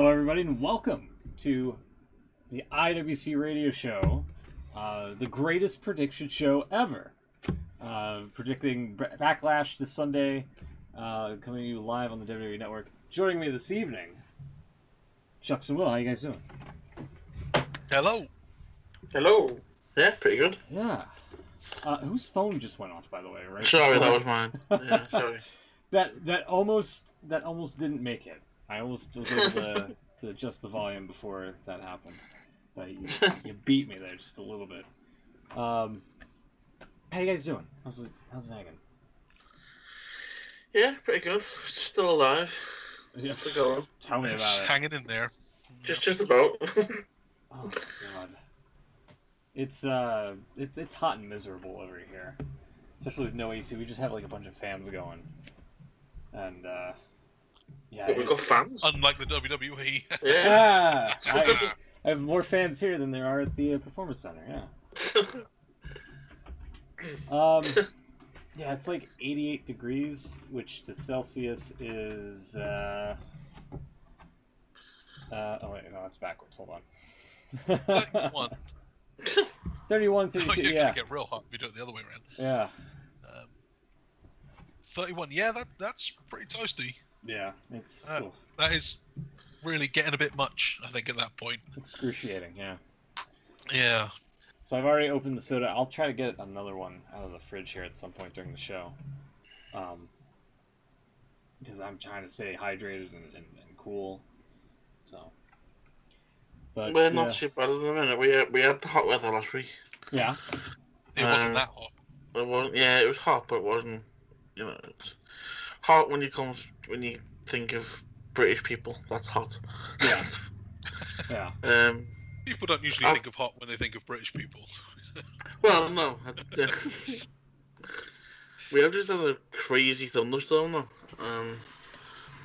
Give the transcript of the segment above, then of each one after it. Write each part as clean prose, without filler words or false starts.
Hello, everybody, and welcome to the IWC radio show, the greatest prediction show ever. Predicting Backlash this Sunday, coming to you live on the WWE Network. Joining me this evening, Chucks and Will. How you guys doing? Hello. Hello. Yeah, pretty good. Yeah. Whose phone just went off, by the way? Right? Sorry, that was mine. Yeah, sorry. that almost didn't make it. I almost was able to adjust the volume before that happened. But you beat me there just a little bit. How you guys doing? How's it hanging? Yeah, pretty good. Still alive. Yeah. Still going. Tell me about it. Hanging in there. Just about. Oh god. It's hot and miserable over here. Especially with no AC. We just have like a bunch of fans going. And yeah. But we've got fans. Unlike the WWE. Yeah. I have more fans here than there are at the Performance Center, yeah. Yeah, it's like 88 degrees, which to Celsius is oh wait, no, that's backwards. Hold on. 31. 31, Oh, 32, you're yeah. gonna get real hot if you do it the other way around. Yeah. 31. Yeah, that's pretty toasty. Yeah, it's That is really getting a bit much, I think, at that point. excruciating, yeah. Yeah. So I've already opened the soda. I'll try to get another one out of the fridge here at some point during the show. Because I'm trying to stay hydrated and cool. So. But, We're not too bad at the minute. We had the hot weather last week. Yeah. It wasn't that hot. It wasn't. Yeah, it was hot, but it wasn't. You know, it's hot when you think of British people. That's hot. Yeah. Yeah. People don't usually think of hot when they think of British people. Well, no. We have just had a crazy thunderstorm though.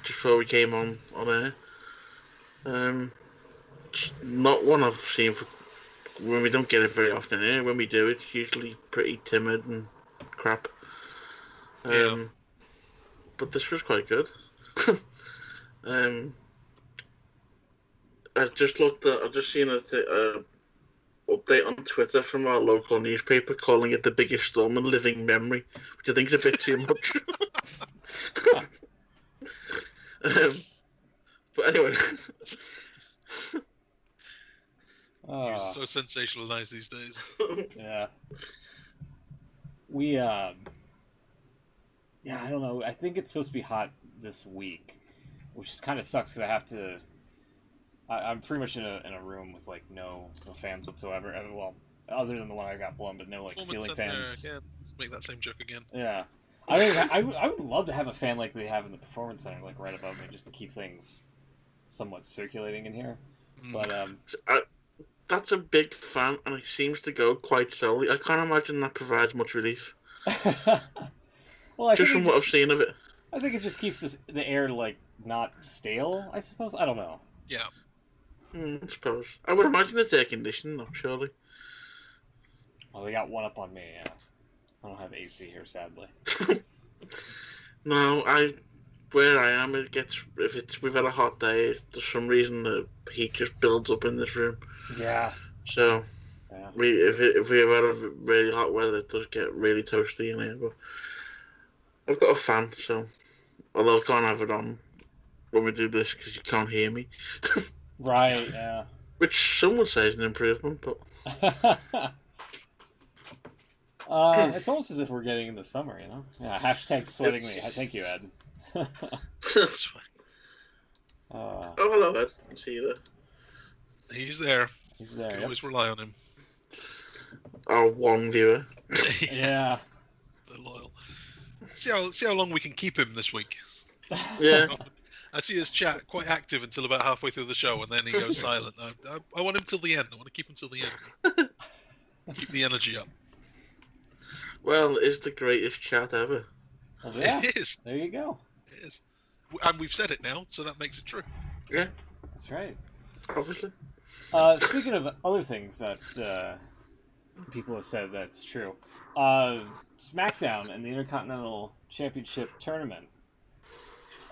Just before we came on air. Not one I've seen for when we don't get it very often here. When we do, it's usually pretty timid and crap. Yeah. But this was quite good. I've just seen a update on Twitter from our local newspaper calling it the biggest storm in living memory, which I think is a bit too much. But anyway. You're so sensationalized these days. Yeah. We yeah, I don't know. I think it's supposed to be hot this week, which just kind of sucks because I have to. I'm pretty much in a room with like no fans whatsoever. Well, other than the one I got blown, but no like ceiling fans. Again. Make that same joke again. Yeah, I mean, I would love to have a fan like they have in the Performance Center, like right above me, just to keep things somewhat circulating in here. But that's a big fan, and it seems to go quite slowly. I can't imagine that provides much relief. Well, just from what I've seen of it. I think it just keeps the air like not stale. I suppose. I don't know. Yeah. I suppose. I would imagine it's air conditioned, though, surely. Oh, they got one up on me. Yeah. I don't have AC here, sadly. No, where I am, we've had a hot day. For some reason, the heat just builds up in this room. Yeah. So, yeah. if we have had a really hot weather, it does get really toasty in here. But I've got a fan, so although I can't have it on when we do this because you can't hear me. Right. Yeah. Which some would say is an improvement, but. It's almost as if we're getting into summer, you know? Yeah, hashtag sweating me. Thank you, Ed. That's fine. Oh, hello, Ed. I see you there. He's there. He's there. You always rely on him. Our one viewer. Yeah. They're loyal. See how long we can keep him this week. Yeah. I see his chat quite active until about halfway through the show, and then he goes silent. I want him till the end. I want to keep him till the end. Keep the energy up. Well, it's the greatest chat ever. Well, yeah. It is. There you go. It is. And we've said it now, so that makes it true. Yeah. That's right. Obviously. Speaking of other things that people have said that's true, SmackDown and the Intercontinental Championship Tournament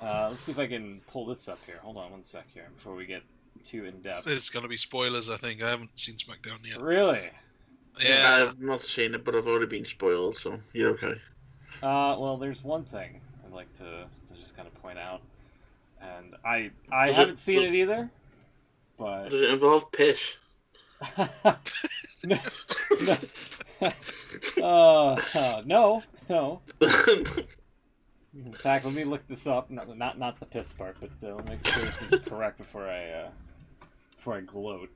Let's see if I can pull this up here. Hold on one sec here before we get too in depth. There's going to be spoilers, I think. I haven't seen SmackDown yet. Really? Yeah. I've not seen it, but I've already been spoiled, so you're okay. Well, there's one thing I'd like to just kind of point out, and I haven't seen it either, but Does it involve piss? no. In fact, let me look this up. Not the piss part, but let me make sure this is correct before I gloat.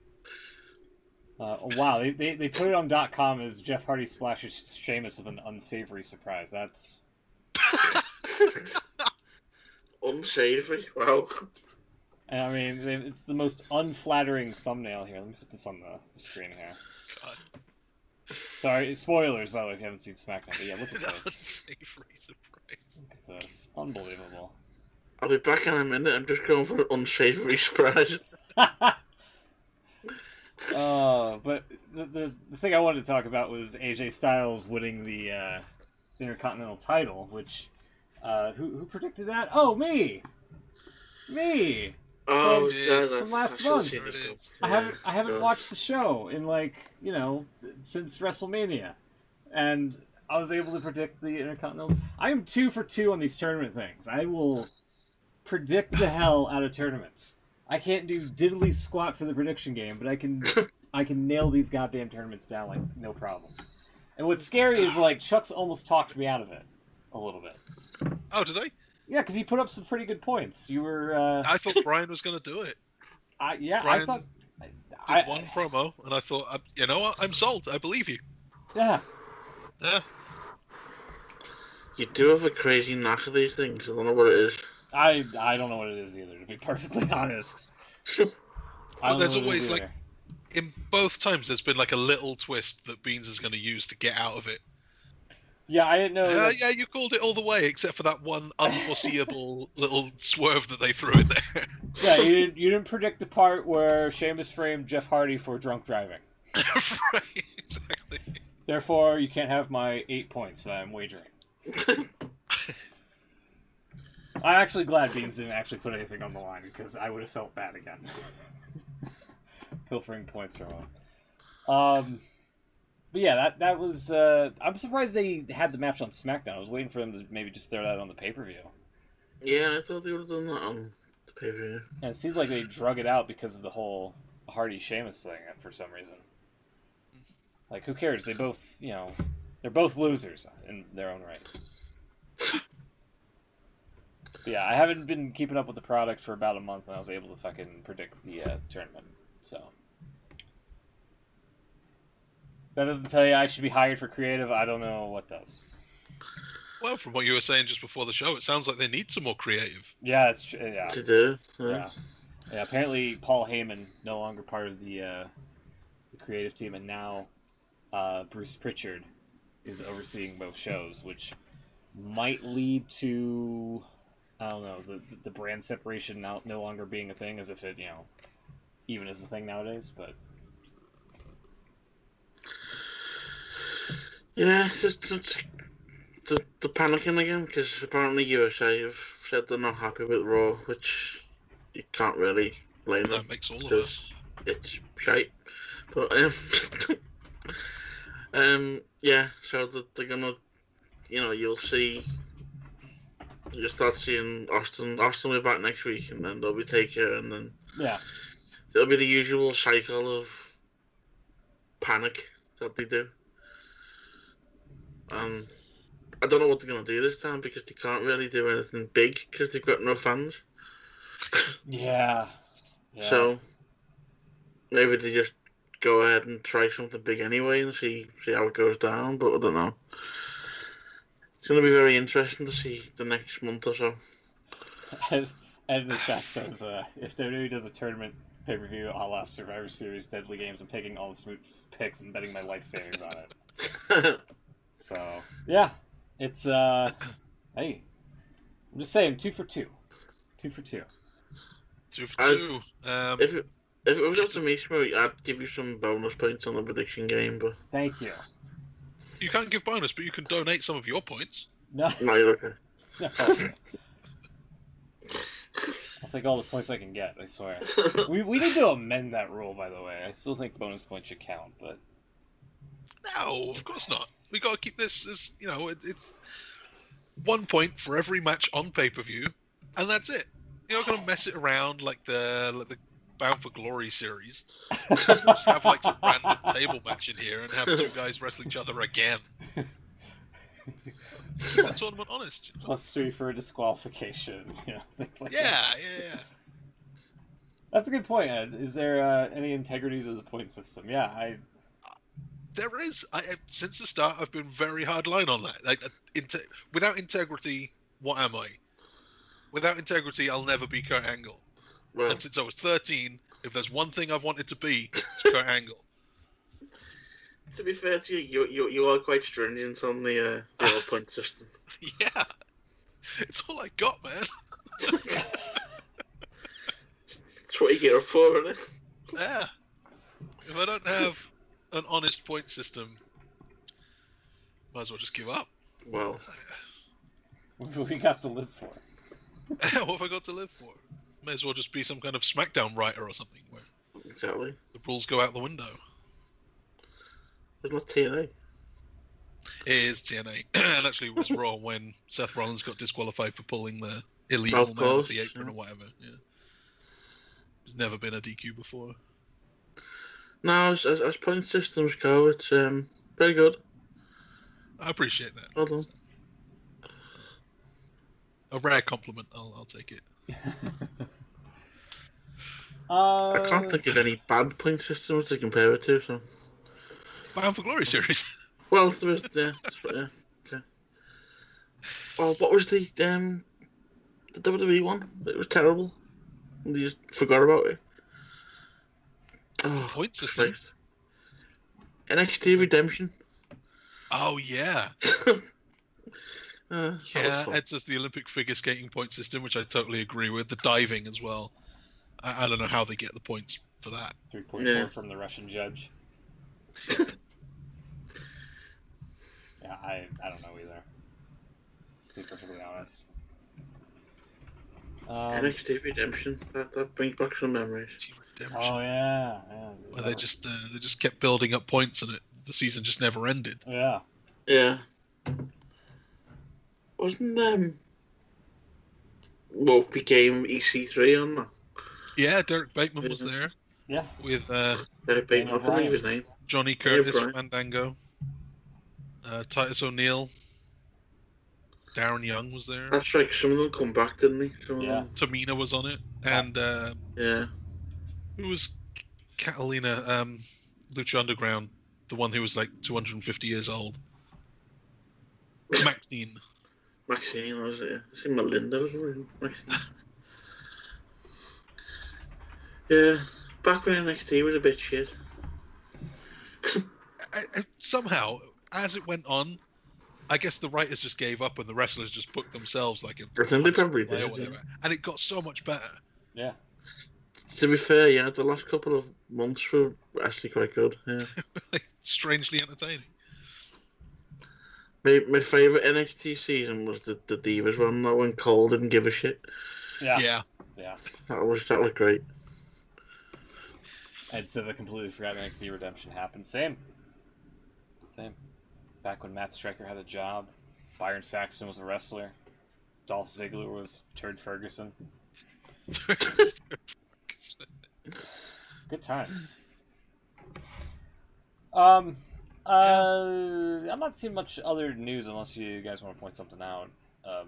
Wow, they put it on .com as Jeff Hardy splashes Sheamus with an unsavory surprise. That's Unsavory? Wow. and I mean, it's the most unflattering thumbnail here. Let me put this on the screen here. God. Sorry, spoilers, by the way, if you haven't seen SmackDown. But yeah, look at this. Unsavory surprise. Look at this. Unbelievable. I'll be back in a minute. I'm just going for an unsavory surprise. But the thing I wanted to talk about was AJ Styles winning the Intercontinental title, which who predicted that? Oh, me. Oh, from last month. I haven't gosh. watched the show in since WrestleMania, and I was able to predict the Intercontinental. I am 2 for 2 on these tournament things. I will predict the hell out of tournaments. I can't do diddly squat for the prediction game, but I can nail these goddamn tournaments down like no problem. And what's scary is Chuck's almost talked me out of it a little bit. Oh, did I? Yeah, because he put up some pretty good points. You were. I thought Brian was going to do it. I Brian thought. Did one promo, and I thought, you know what? I'm sold. I believe you. Yeah. Yeah. You do have a crazy knack of these things. I don't know what it is. I don't know what it is either, to be perfectly honest. But there's always in both times there's been a little twist that Beans is going to use to get out of it. Yeah, I didn't know. Yeah, you called it all the way, except for that one unforeseeable little swerve that they threw in there. Yeah, you didn't predict the part where Sheamus framed Jeff Hardy for drunk driving. Right, exactly. Therefore, you can't have my 8 points that I'm wagering. I'm actually glad Beans didn't actually put anything on the line, because I would have felt bad again. Pilfering points from him. But yeah, that was... I'm surprised they had the match on SmackDown. I was waiting for them to maybe just throw that on the pay-per-view. Yeah, I thought they would have done that on the pay-per-view. And it seemed like they drug it out because of the whole Hardy-Sheamus thing for some reason. Who cares? They both, they're both losers in their own right. But yeah, I haven't been keeping up with the product for about a month, and I was able to fucking predict the tournament. So that doesn't tell you I should be hired for creative. I don't know what does. Well, from what you were saying just before the show, it sounds like they need some more creative. Yeah, that's true. Yeah. To do. Yeah. Apparently, Paul Heyman no longer part of the creative team, and now Bruce Pritchard is overseeing both shows, which might lead to, I don't know, the brand separation now no longer being a thing, as if it even is a thing nowadays. But yeah, it's just the panicking again, because apparently USA have said they're not happy with Raw, which you can't really blame them. That makes all of us. It's shite. But yeah, so they're gonna, you'll start seeing Austin will be back next week, and then they'll be Taker, and then there'll be the usual cycle of panic that they do. I don't know what they're gonna do this time, because they can't really do anything big because they've got no fans. Yeah. So maybe they just go ahead and try something big anyway and see how it goes down. But I don't know. It's going to be very interesting to see the next month or so. And the chat says, if WWE does a tournament pay-per-view a la Survivor Series Deadly Games, I'm taking all the smooth picks and betting my life savings on it. So, yeah. It's, hey. I'm just saying, 2 for 2. 2 for 2. 2 for 2. If it was up to me, Smoothie, I'd give you some bonus points on the prediction game, but... Thank you. You can't give bonus, but you can donate some of your points. No. No, you're okay. No. I'll take all the points I can get, I swear. We need to amend that rule, by the way. I still think bonus points should count, but... No, of course not. We got to keep this as, it's 1 point for every match on pay-per-view, and that's it. You're not going to mess it around like the Bound for Glory series. Just have like some random table match in here and have two guys wrestle each other again. Keep the tournament honest. +3 for a disqualification, things like that. Yeah. That's a good point, Ed. Is there any integrity to the point system? Yeah, There is. Since the start, I've been very hard line on that. Like, without integrity, what am I? Without integrity, I'll never be Kurt Angle. Well, And since I was 13, if there's one thing I've wanted to be, it's Kurt Angle. to be fair to you are quite stringent on the old point system. Yeah. It's all I got, man. That's what you get up for, isn't it? Yeah. If I don't have an honest point system, might as well just give up. Well, what have we got to live for? What have I got to live for? May as well just be some kind of SmackDown writer or something where exactly. the rules go out the window. It's not TNA. It is TNA. And actually it was Raw when Seth Rollins got disqualified for pulling the illegal man off the apron or whatever. Yeah. There's never been a DQ before. No, as point systems go, it's very good. I appreciate that. Well done. A rare compliment. I'll take it. I can't think of any bad point systems to compare it to. So, Bound for Glory series. well, there was yeah, okay. Well, what was the WWE one? It was terrible. You just forgot about it. Oh, Point system. Christ. NXT Redemption. Oh yeah. That Yeah, was fun. it's just the Olympic figure skating point system, which I totally agree with. The diving as well. I don't know how they get the points for that. 3.4 Yeah. from the Russian judge. Yeah, I don't know either. To be perfectly honest. NXT Redemption. That brings back some memories. Team Redemption. Oh yeah. Where they just kept building up points and the season just never ended. Yeah. Yeah. Wasn't what became EC3 on that? Yeah, Derek Bateman was there Yeah. with Very big. I can't think of his name. Johnny Curtis, Brian. Fandango, Titus O'Neil, Darren Young was there. That's right. Some of them come back, didn't they? Some of Yeah. them. Tamina was on it, and Yeah. who was Catalina, Lucha Underground, the one who was like 250 years old. Maxine. Maxine, was it? I think Melinda was it? Maxine. Yeah. Back when NXT was a bit shit. Somehow, as it went on, I guess the writers just gave up and the wrestlers just booked themselves like a I think they probably play or did. whatever, and it got so much better. Yeah. To be fair, yeah, the last couple of months were actually quite good. Yeah. Like, strangely entertaining. My favourite NXT season was the Divas one, that when Cole didn't give a shit. Yeah. Yeah. That was great. Ed says I completely forgot NXT Redemption happened. Same. Back when Matt Striker had a job, Byron Saxton was a wrestler, Dolph Ziggler was Turd Ferguson. Good times. I'm not seeing much other news unless you guys want to point something out.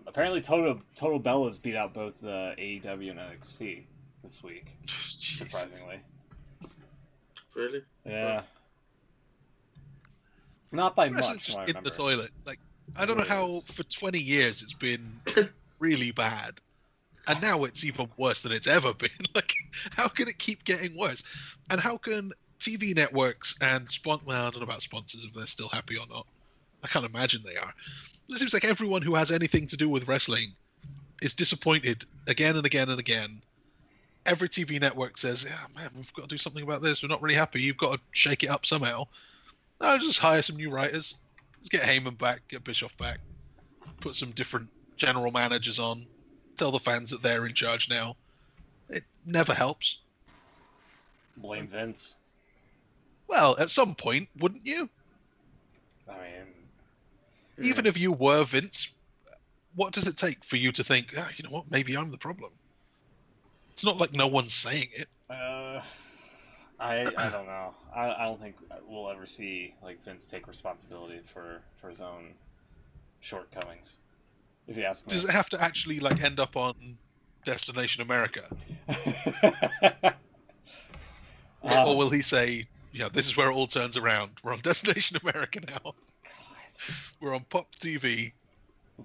Apparently, Total Bellas beat out both AEW and NXT this week. Surprisingly. Really? Yeah. Not by Wrestling's much. just from what I in the remember. toilet. Like, I don't know how for 20 years it's been really bad, and now it's even worse than it's ever been. Like, how can it keep getting worse? And how can TV networks and well, I don't know about sponsors if they're still happy or not. I can't imagine they are. It seems like everyone who has anything to do with wrestling is disappointed again and again and again. Every TV network says, "Yeah, man, we've got to do something about this. We're not really happy. You've got to shake it up somehow." I'll just hire some new writers. Just get Heyman back, get Bischoff back, put some different general managers on, tell the fans that they're in charge now. It never helps. Blame Vince. Well, at some point, wouldn't you? I mean, Even if you were Vince, what does it take for you to think, you know what, maybe I'm the problem? It's not like no one's saying it. I don't know. I don't think we'll ever see like Vince take responsibility for his own shortcomings. If you ask me. Does it have to actually like end up on Destination America? Or will he say, this is where it all turns around. We're on Destination America now. God. We're on Pop TV.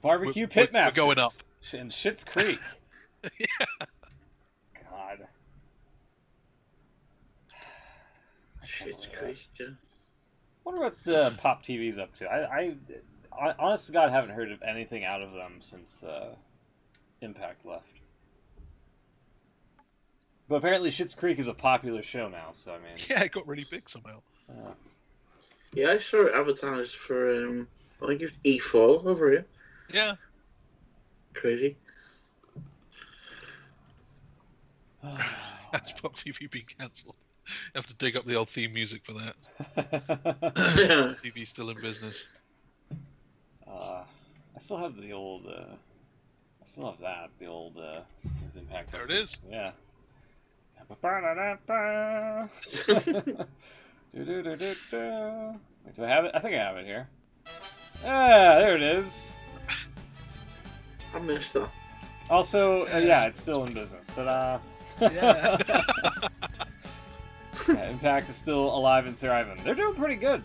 Barbecue Pitmasters. We're going up. And Schitt's Creek. Yeah. God. Schitt's Creek, yeah. Wonder what Pop TV's up to. I honest to God, haven't heard of anything out of them since Impact left. But apparently Schitt's Creek is a popular show now, so I mean... Yeah, it got really big somehow. Yeah, I saw it advertised for, I think it was E4 over here. Yeah. Crazy. That's Pop TV being cancelled. You have to dig up the old theme music for that. Yeah. TV's still in business. I still have the old... I still have that. The old... his Impact. There it is. Yeah. Wait, do I have it? I think I have it here. Ah, there it is. I missed that. Also, yeah, it's still in business. Ta-da! Yeah. Yeah, Impact is still alive and thriving. They're doing pretty good.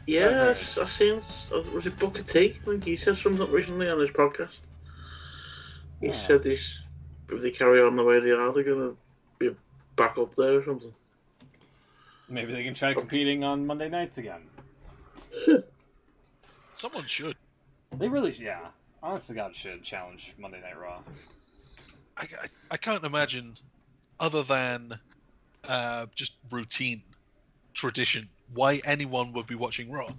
Yeah, I've seen. Was it Booker T? I think he said something recently on his podcast. He said if they carry on the way they are, they're going to be back up there or something. Maybe they can try competing on Monday nights again. Someone should. They really, yeah. Honest to God, should challenge Monday Night Raw. I can't imagine, other than just routine, tradition, why anyone would be watching Raw.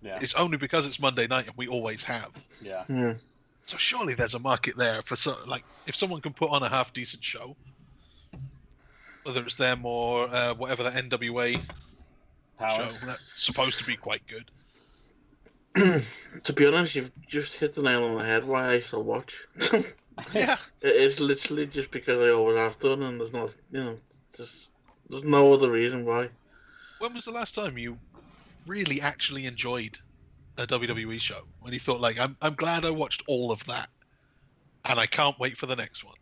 Yeah. It's only because it's Monday night and we always have. Yeah. Yeah. So surely there's a market there for if someone can put on a half decent show, whether it's them or whatever the NWA Power. show that's supposed to be quite good. To be honest, you've just hit the nail on the head why I still watch. Yeah. It's literally just because I always have done, and there's not, there's no other reason why. When was the last time you really actually enjoyed a WWE show? When you thought, I'm glad I watched all of that, and I can't wait for the next one.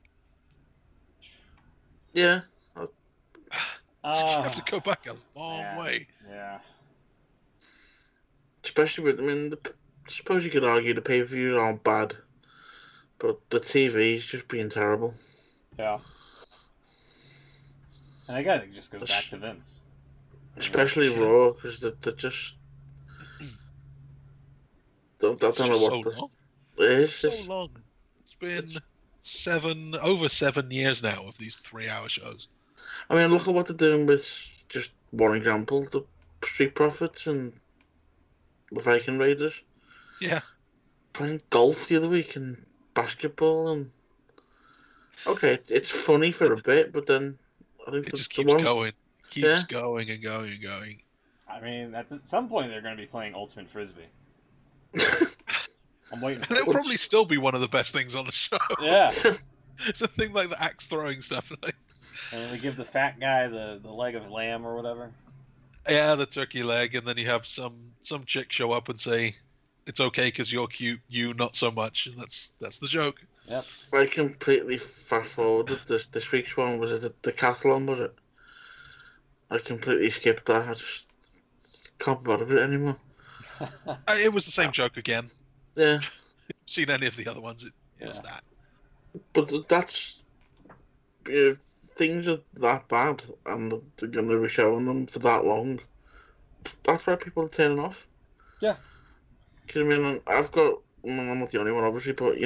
Yeah. You have to go back a long way. Yeah. Especially with, I suppose you could argue the pay-per-views aren't bad, but the TV is just being terrible. Yeah. And I guess it just goes back to Vince. Especially Raw, because they're just... Don't know what so long. It is. So long. It's been over 7 years now of these 3-hour shows. Look at what they're doing with, just one example, the Street Profits and the Viking Raiders. Yeah. Playing golf the other week and basketball and... Okay, it's funny for a bit, but then I think it just keeps going. Keeps going and going and going. At some point they're going to be playing Ultimate Frisbee. I'm waiting for And it'll probably still be one of the best things on the show. Yeah. It's a thing like the axe throwing stuff. And they give the fat guy the leg of lamb or whatever. Yeah, the turkey leg, and then you have some chick show up and say, "It's okay because you're cute, you not so much," and that's the joke. Yep. I completely fast forwarded this week's one. Was it the decathlon? Was it? I completely skipped that. I just can't be bothered with it anymore. It was the same joke again. Yeah. Seen any of the other ones? It's that. But that's things are that bad, and they're going to be showing them for that long. That's why people are turning off. Yeah. Because I'm not the only one, obviously, but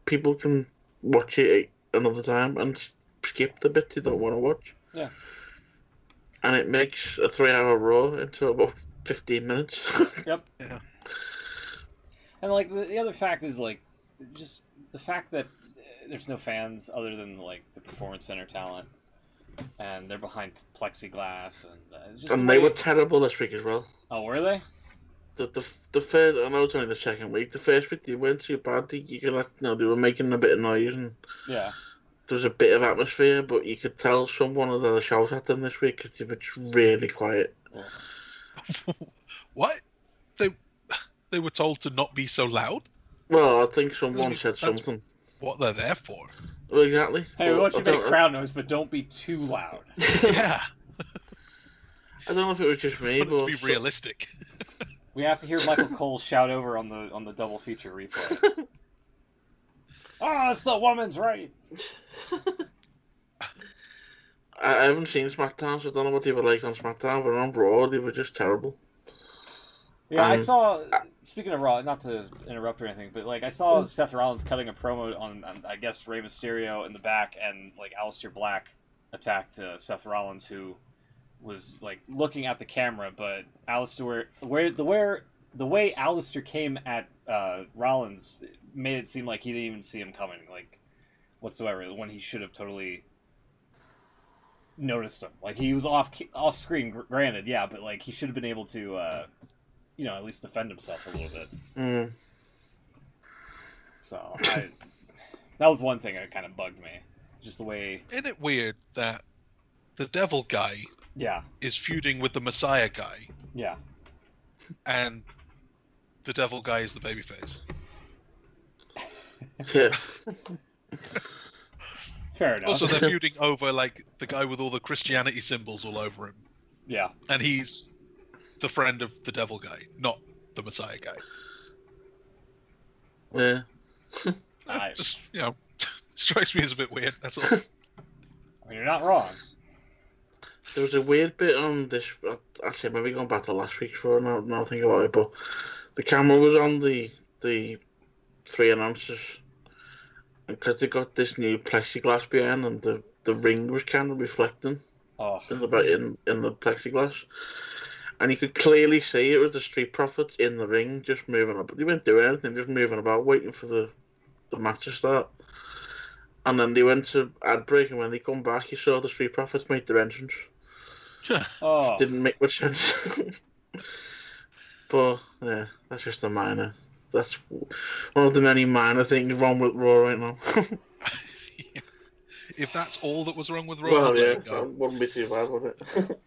people can watch it another time and skip the bits they don't want to watch. Yeah. And it makes a 3-hour Raw into about 15 minutes. Yep. Yeah. And the other fact is just the fact that there's no fans other than like the performance center talent, and they're behind plexiglass, and just And they were terrible this week as well. Oh, were they? The first, I know it's only the second week. The first week they weren't too bad. You could, they were making a bit of noise and yeah, there was a bit of atmosphere, but you could tell someone had a shout at them this week because they were just really quiet. What? They were told to not be so loud? Well, I think someone said something. What they're there for. Well, exactly. Hey, we want you to make crowd noise, but don't be too loud. Yeah. I don't know if it was just me, but to be realistic. We have to hear Michael Cole shout over on the double feature replay. Oh, it's the woman's right. I haven't seen SmackDown, so I don't know what they were like on SmackDown, but on Raw, they were just terrible. Yeah, I saw. Speaking of Raw, not to interrupt or anything, but like I saw Seth Rollins cutting a promo on I guess Rey Mysterio in the back, and like Aleister Black attacked Seth Rollins, who was like looking at the camera, but Aleister the way Aleister came at Rollins made it seem like he didn't even see him coming, like whatsoever. When he should have totally noticed him. Like he was off screen, granted, yeah, but like he should have been able to. At least defend himself a little bit. Mm. So that was one thing that kind of bugged me, just the way. Isn't it weird that the Devil guy, is feuding with the Messiah guy, and the Devil guy is the babyface? Yeah. Fair enough. Also, they're feuding over like the guy with all the Christianity symbols all over him. Yeah. And he's the friend of the Devil guy, not the Messiah guy. Yeah. Just, strikes me as a bit weird, that's all. I mean, you're not wrong. There was a weird bit on this, actually maybe going back to last week's show, now think about it, but the camera was on the three announcers, and because they got this new plexiglass behind and the ring was kind of reflecting in the plexiglass. And you could clearly see it was the Street Profits in the ring, just moving about. They weren't doing anything, just moving about, waiting for the match to start. And then they went to ad break, and when they come back, you saw the Street Profits make their entrance. Didn't make much sense. But, yeah, that's just a minor. That's one of the many minor things wrong with Raw right now. If that's all that was wrong with Raw, well, yeah, that wouldn't be too bad, would it?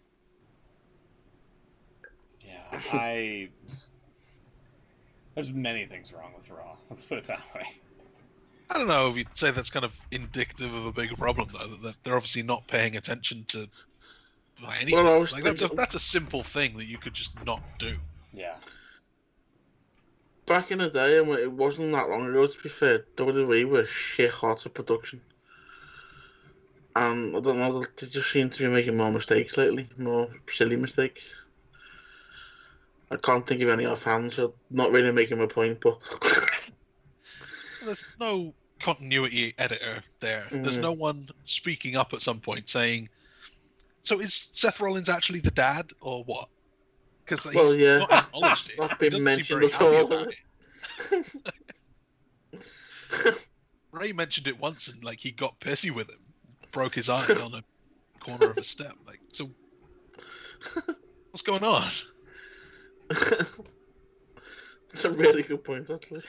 There's many things wrong with Raw. Let's put it that way. I don't know if you'd say that's kind of indicative of a bigger problem, though. That they're obviously not paying attention to anything. Well, that's a simple thing that you could just not do. Yeah. Back in the day, and it wasn't that long ago, to be fair, WWE was shit hot at production. And I don't know, they just seem to be making more mistakes lately, more silly mistakes. I can't think of any offhand, so not really making my point, but... There's no continuity editor there. There's no one speaking up at some point saying, so is Seth Rollins actually the dad, or what? Because he's not acknowledged it. Not been mentioned at all. Ray mentioned it once, and like he got pissy with him, broke his eye on a corner of a step. Like, so what's going on? That's a really good point, actually.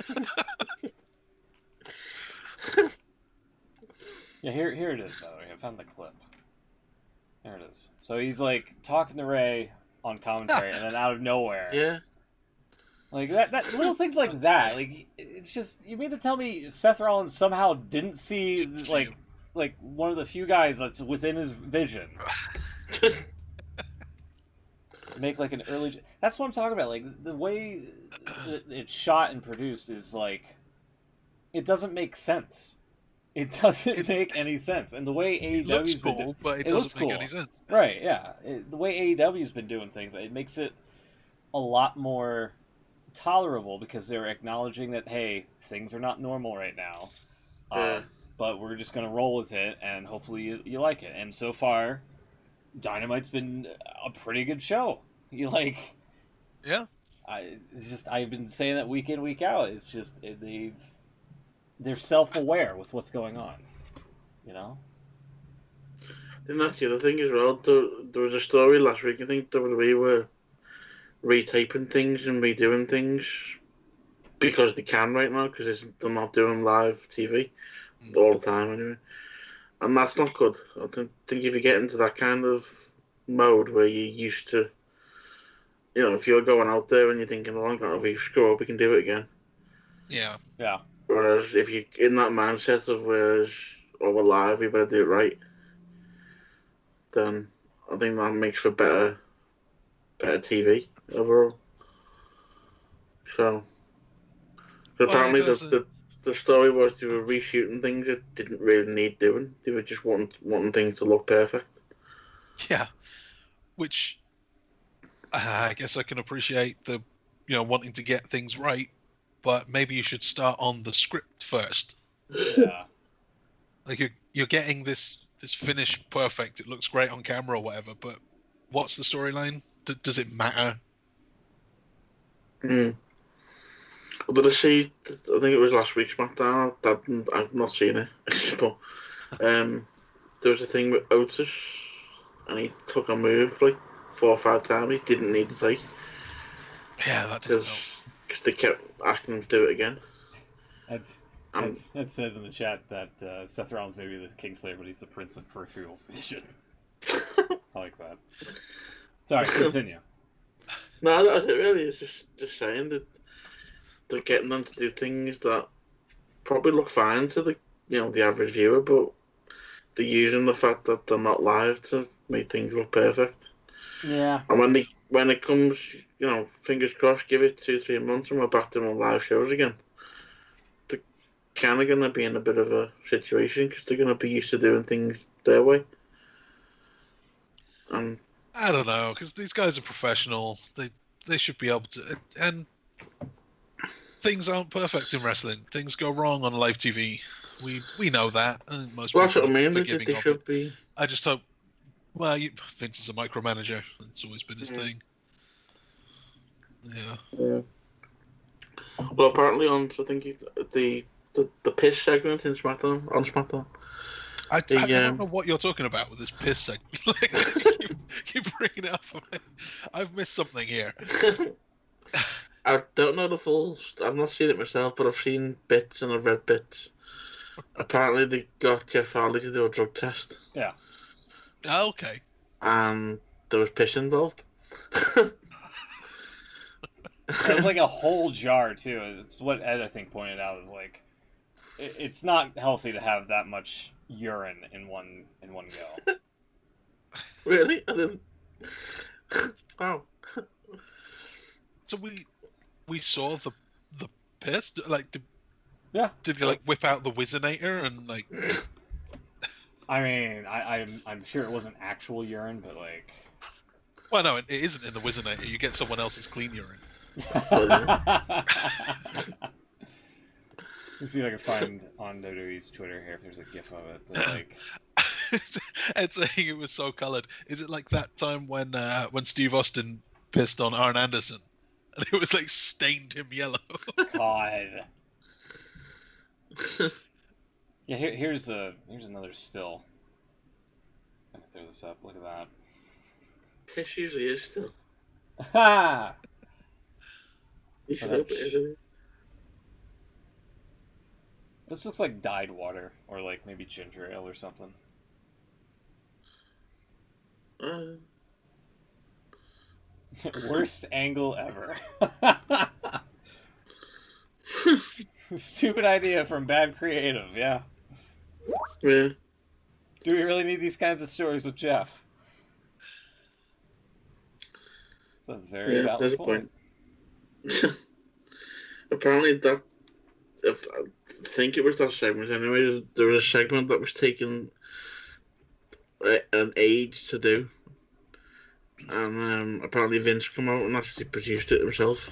Yeah, here it is, by the way. I found the clip. There it is. So he's like talking to Ray on commentary, and then out of nowhere, like that little things like that. Like it's just, you mean to tell me Seth Rollins somehow didn't see like one of the few guys that's within his vision? Make like an early. That's what I'm talking about. Like the way it's shot and produced is like, it doesn't make sense. It doesn't make any sense. And the way AEW's looks cool, but it doesn't make any sense. Right? Yeah. The way AEW's been doing things, it makes it a lot more tolerable because they're acknowledging that, hey, things are not normal right now, but we're just gonna roll with it, and hopefully you like it. And so far, Dynamite's been a pretty good show. Yeah. I've been saying that week in, week out. It's just they've they're self-aware with what's going on. You know. And that's the other thing as well. There was a story last week. I think WWE were retaping things and redoing things because they can right now because they're not doing live TV all the time anyway. And that's not good. I think if you get into that kind of mode where you're used to, if you're going out there and you're thinking, "Oh, I'm going to screw up, we can do it again." Yeah. Yeah. Whereas if you're in that mindset of we're live, we better do it right, then I think that makes for better TV overall. So, but Well, it apparently doesn't. the story was they were reshooting things that didn't really need doing. They were just wanting things to look perfect. Yeah. Which I guess I can appreciate the, wanting to get things right, but maybe you should start on the script first. Yeah. Like you're getting this finish perfect. It looks great on camera or whatever, but what's the storyline? Does it matter? Well, did I see? I think it was last week's SmackDown. I've not seen it, but there was a thing with Otis, and he took a move like 4 or 5 times. He didn't need to take Yeah, that doesn't help. because they kept asking him to do it again. That says in the chat that Seth Rollins may be the Kingslayer, but he's the Prince of Peripheral Vision. I like that. Sorry, continue. No, that's it. Really, it's just saying that they're getting them to do things that probably look fine to the average viewer, but they're using the fact that they're not live to make things look perfect. Yeah. And when it comes, fingers crossed, give it 2-3 months and we're back to on live shows again. They're kind of going to be in a bit of a situation because they're going to be used to doing things their way. And I don't know, because these guys are professional. They should be able to. And things aren't perfect in wrestling. Things go wrong on live TV. We know that. And most that's people what I mean. are forgiving They of should it. be. I just hope. Well, Vince is a micromanager. It's always been his thing. Yeah. Well, apparently I think the piss segment in SmackDown on SmackDown. I don't know what you're talking about with this piss segment. Keep bringing it up. I've missed something here. I don't know the full. I've not seen it myself, but I've seen bits and I've read bits. Apparently, they got Jeff Hardy to do a drug test. Yeah. Oh, okay. And there was piss involved. It was like a whole jar too. It's what Ed I think pointed out is like, it's not healthy to have that much urine in one go. Really? I didn't. Wow. So we saw the piss. Like, did you whip out the Wizinator and like? I mean, I'm sure it wasn't actual urine, but like. Well, no, it isn't in the Wizinator. You get someone else's clean urine. Let's see if I can find on WWE's Twitter here if there's a GIF of it. But like, Ed saying it was so coloured. Is it like that time when Steve Austin pissed on Arn Anderson, and it was like stained him yellow? God. Yeah, here's another still. I'm gonna throw this up. Look at that. Piss usually is still. Ha! You should open it. This looks like dyed water, or like maybe ginger ale or something. Worst angle ever. Stupid idea from bad creative, yeah. Yeah. Do we really need these kinds of stories with Jeff? It's a very valid point. Apparently I think it was that segment anyway. There was a segment that was taken an age to do. And apparently Vince came out and actually produced it himself.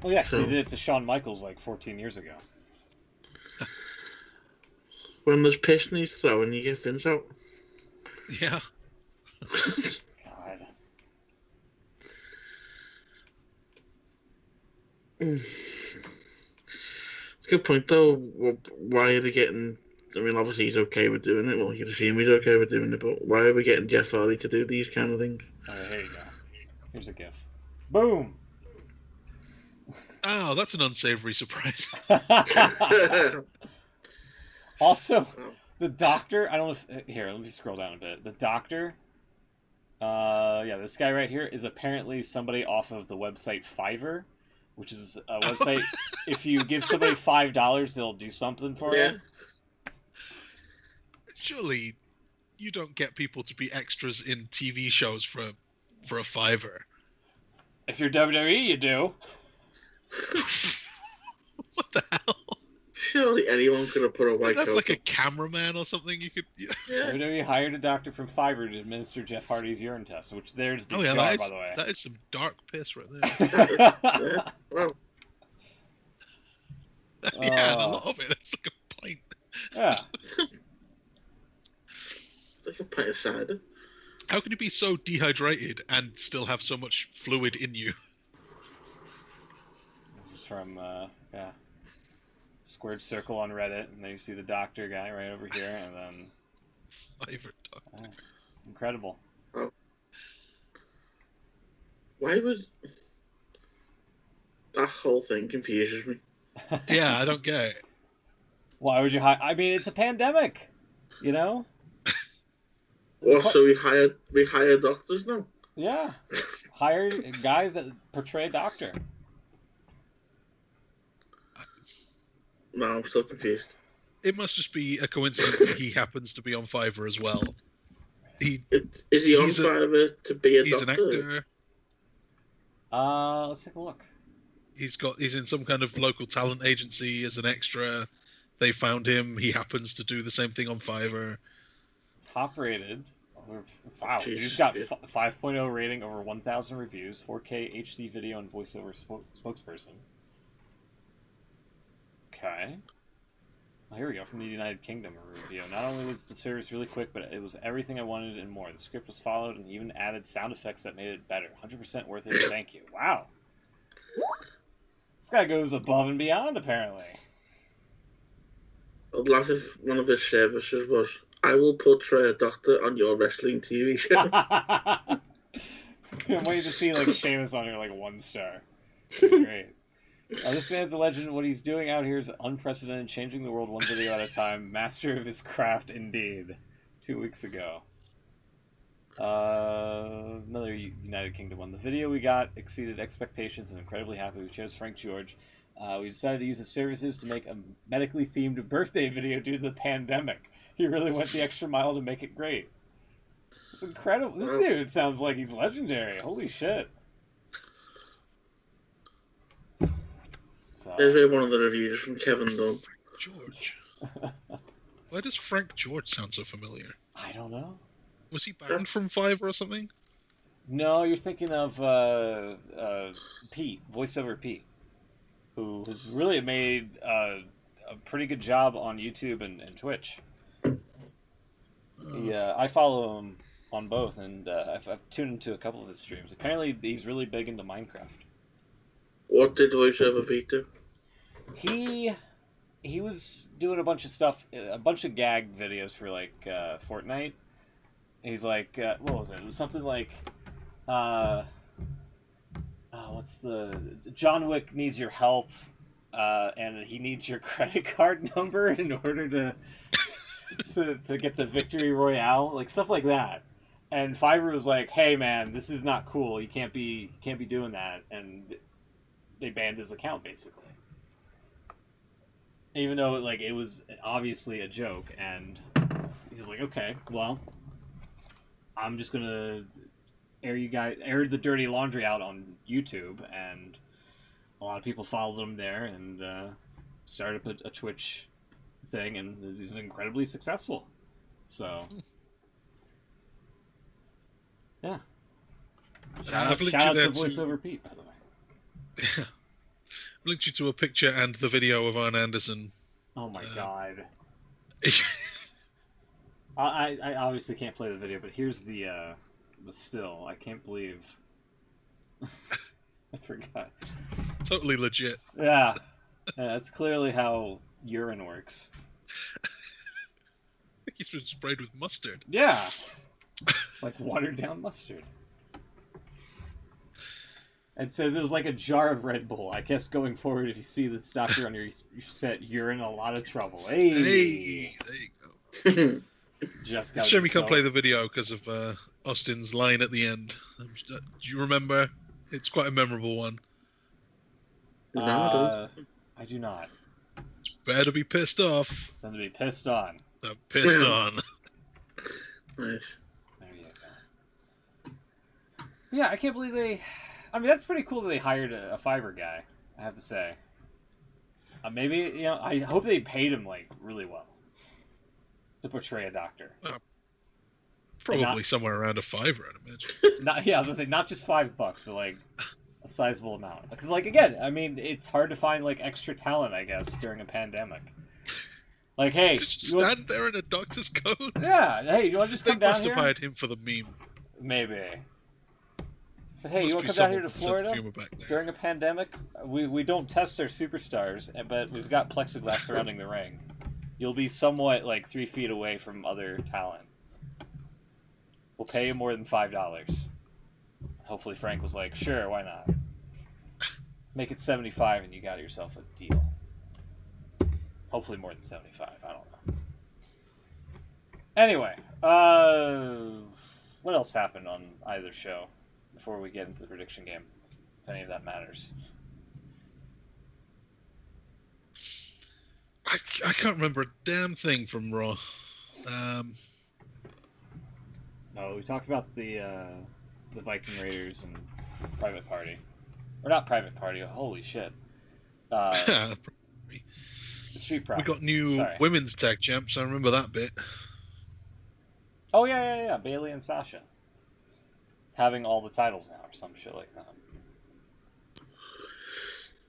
Well, yeah, because he did it to Shawn Michaels like 14 years ago. When there's piss in his throw and you get Vince out. Yeah. God. Good point, though. Why are they getting? I mean, obviously he's okay with doing it. Well, you can assume he's okay with doing it, but why are we getting Jeff Hardy to do these kind of things? Okay, here you go. Here's a GIF. Boom. Oh, that's an unsavory surprise. Also, the doctor. I don't know if here. Let me scroll down a bit. The doctor. Yeah, this guy right here is apparently somebody off of the website Fiverr, which is a website. If you give somebody $5, they'll do something for you. Surely, you don't get people to be extras in TV shows for a $5. If you're WWE, you do. What the hell? Surely anyone could have put a white You'd have coat like a on. cameraman or something. You could. Yeah. WWE hired a doctor from Fiverr to administer Jeff Hardy's urine test, which there's the Oh yeah, jar, by the way. that is some dark piss right there. Yeah. Well, Yeah, and a lot of it. That's like a pint. Yeah. like a pint of cider. How can you be so dehydrated and still have so much fluid in you? This is from Squared Circle on Reddit, and then you see the doctor guy right over here, and then Favorite doctor. incredible. Why was that whole thing confuses me? Yeah, I don't get it. Why would you hire? I mean, it's a pandemic, you know. Also, we hire doctors now. Yeah, hire guys that portray a doctor. No, I'm still confused. It must just be a coincidence that he happens to be on Fiverr as well. Is he on Fiverr to be a He's doctor? an actor. Let's take a look. He's in some kind of local talent agency as an extra. They found him. He happens to do the same thing on Fiverr. Top rated. Wow, Jesus, he's got yeah. 5.0 rating, over 1,000 reviews, 4K HD video, and voiceover spokesperson. Okay. Well, here we go, from the United Kingdom, a review. Not only was the service really quick, but it was everything I wanted and more. The script was followed and even added sound effects that made it better. 100% worth it. Thank you. Wow. This guy goes above and beyond, apparently. I'd laugh if one of his services was, I will portray a doctor on your wrestling TV show. Can't wait to see like Sheamus on here like 1 star. Great. This man's a legend. What he's doing out here is unprecedented, changing the world one video at a time. Master of his craft, indeed. 2 weeks ago. Another United Kingdom one. The video we got exceeded expectations and incredibly happy. We chose Frank George. We decided to use his services to make a medically themed birthday video due to the pandemic. He really went the extra mile to make it great. It's incredible. This dude sounds like he's legendary. Holy shit. So, There's one of the reviews from Kevin Dunn. George. Why does Frank George sound so familiar? I don't know. Was he banned from Fiverr or something? No, you're thinking of Pete, voiceover Pete, who has really made a pretty good job on YouTube and Twitch. Yeah, I follow him on both, and I've tuned into a couple of his streams. Apparently, he's really big into Minecraft. What did voiceover Pete do? He was doing a bunch of stuff, a bunch of gag videos for like Fortnite. He's like, what was it? It was something like, what's the John Wick needs your help, and he needs your credit card number in order to get the victory royale, like stuff like that. And Fiverr was like, hey man, this is not cool. You can't be doing that, and they banned his account basically. Even though like it was obviously a joke, and he was like, okay, well, I'm just gonna air the dirty laundry out on YouTube, and a lot of people followed him there, and started a Twitch thing, and he's incredibly successful. So, yeah. Shout out to voiceover Pete, by the way. Linked you to a picture and the video of Arn Anderson. Oh my god. I obviously can't play the video, but here's the still. I can't believe I forgot. Totally legit. Yeah. That's clearly how urine works. He's been sprayed with mustard. Yeah. Like watered down mustard. It says it was like a jar of Red Bull. I guess going forward, if you see this doctor on your set, you're in a lot do Hey, there you go. Just It's a shame we can't play the video because of Austin's line at the end. Do you remember? It's quite a memorable one. No, I don't. I do not. It's better to be pissed off Than to be pissed on. than pissed on. Nice. There you go. Yeah, I can't believe they... I mean, that's pretty cool that they hired a Fiverr guy, I have to say. Maybe, you know, I hope they paid him, like, really well to portray a doctor. Probably somewhere around a $5, I'd imagine. I was gonna say, not just $5, but, like, a sizable amount. Because, like, again, I mean, it's hard to find, like, extra talent, I guess, during a pandemic. Like, hey... Just stand there in a doctor's coat? Yeah, hey, you want to just come down here? They must have hired him for the meme. Maybe. But hey, you Must want to be come down here someone to with a sense of Florida humor back there. during a pandemic? We don't test our superstars, but we've got plexiglass surrounding the ring. You'll be somewhat, like, 3 feet away from other talent. We'll pay you more than $5. Hopefully Frank was like, sure, why not? Make it 75 and you got yourself a deal. Hopefully more than 75, I don't know. Anyway, what else happened on either show before we get into the prediction game, if any of that matters? I can't remember a damn thing from Raw. No, we talked about the Viking Raiders and Private Party. Or not Private Party, holy shit. The Street Profits. We got new women's tag champs, I remember that bit. Oh, yeah. Bailey and Sasha. Having all the titles now, or some shit like that.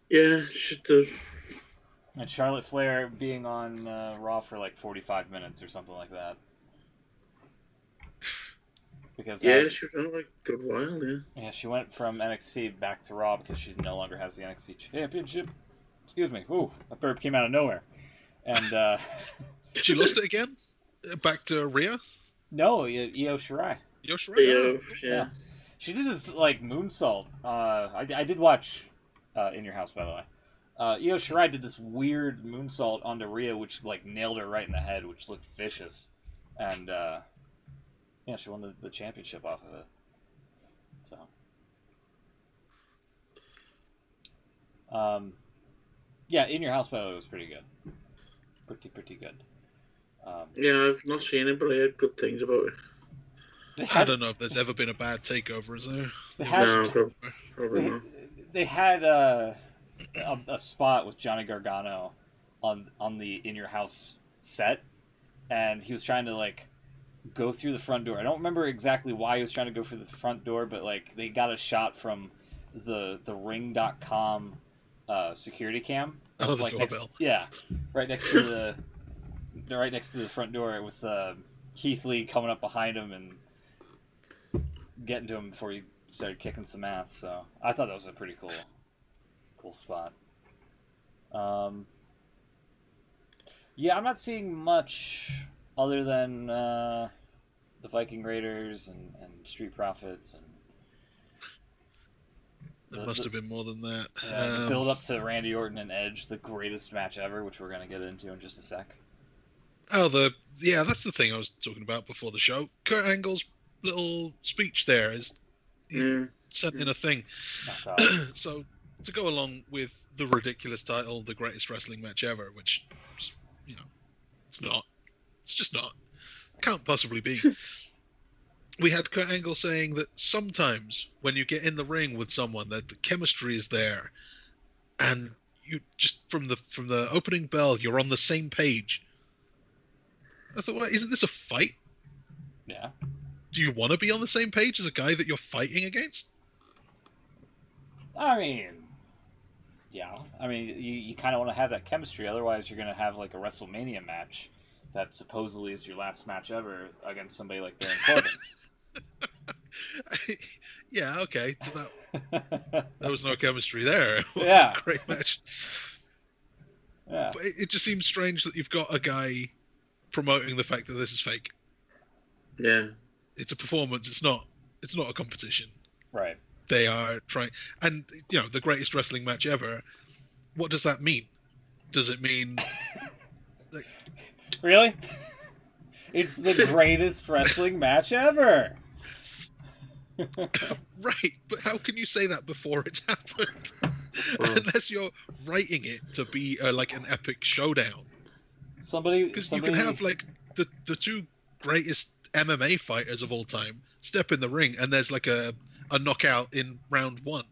Yeah, should have. And Charlotte Flair being on Raw for like 45 minutes or something like that. Because she was on like a good while, yeah. Yeah, she went from NXT back to Raw because she no longer has the NXT Championship. Excuse me. Ooh, that burp came out of nowhere. And she lost it again? Back to Rhea? No, Io Shirai. Io Shirai? Yeah. She did this like moonsault. I did watch In Your House, by the way. Io Shirai did this weird moonsault onto Rhea, which like nailed her right in the head, which looked vicious. And yeah, she won the championship off of it. So, yeah, In Your House, by the way, was pretty good. Pretty good. Yeah, I've not seen it, but I heard good things about it. I don't know if there's ever been a bad takeover, is there? No, probably not. They had a spot with Johnny Gargano on the In Your House set, and he was trying to like go through the front door. I don't remember exactly why he was trying to go through the front door, but like they got a shot from the ring.com security cam. Oh, the like doorbell. Right next to the front door with Keith Lee coming up behind him and getting to him before he started kicking some ass. So I thought that was a pretty cool spot. Yeah, I'm not seeing much other than the Viking Raiders and Street Profits and there must have been more than that. The build up to Randy Orton and Edge, the greatest match ever, which we're gonna get into in just a sec. Oh, that's the thing I was talking about before the show. Kurt Angle's little speech there is sent in a thing. So to go along with the ridiculous title, the greatest wrestling match ever, which, you know, it's not. It's just not. Can't possibly be. We had Kurt Angle saying that sometimes when you get in the ring with someone, that the chemistry is there, and you just from the opening bell, you're on the same page. I thought, well, isn't this a fight? Yeah. Do you want to be on the same page as a guy that you're fighting against? I mean, yeah. I mean, you kind of want to have that chemistry. Otherwise, you're going to have like a WrestleMania match that supposedly is your last match ever against somebody like Baron Corbin. Yeah, okay. So there was no chemistry there. Yeah. Great match. it just seems strange that you've got a guy promoting the fact that this is fake. Yeah. It's a performance. It's not a competition. Right. They are trying, and the greatest wrestling match ever. What does that mean? Does it mean like, really? It's the greatest wrestling match ever. right? But how can you say that before it's happened? Unless you're writing it to be like an epic showdown. Because you can have like the two greatest MMA fighters of all time step in the ring, and there's like a knockout in round 1,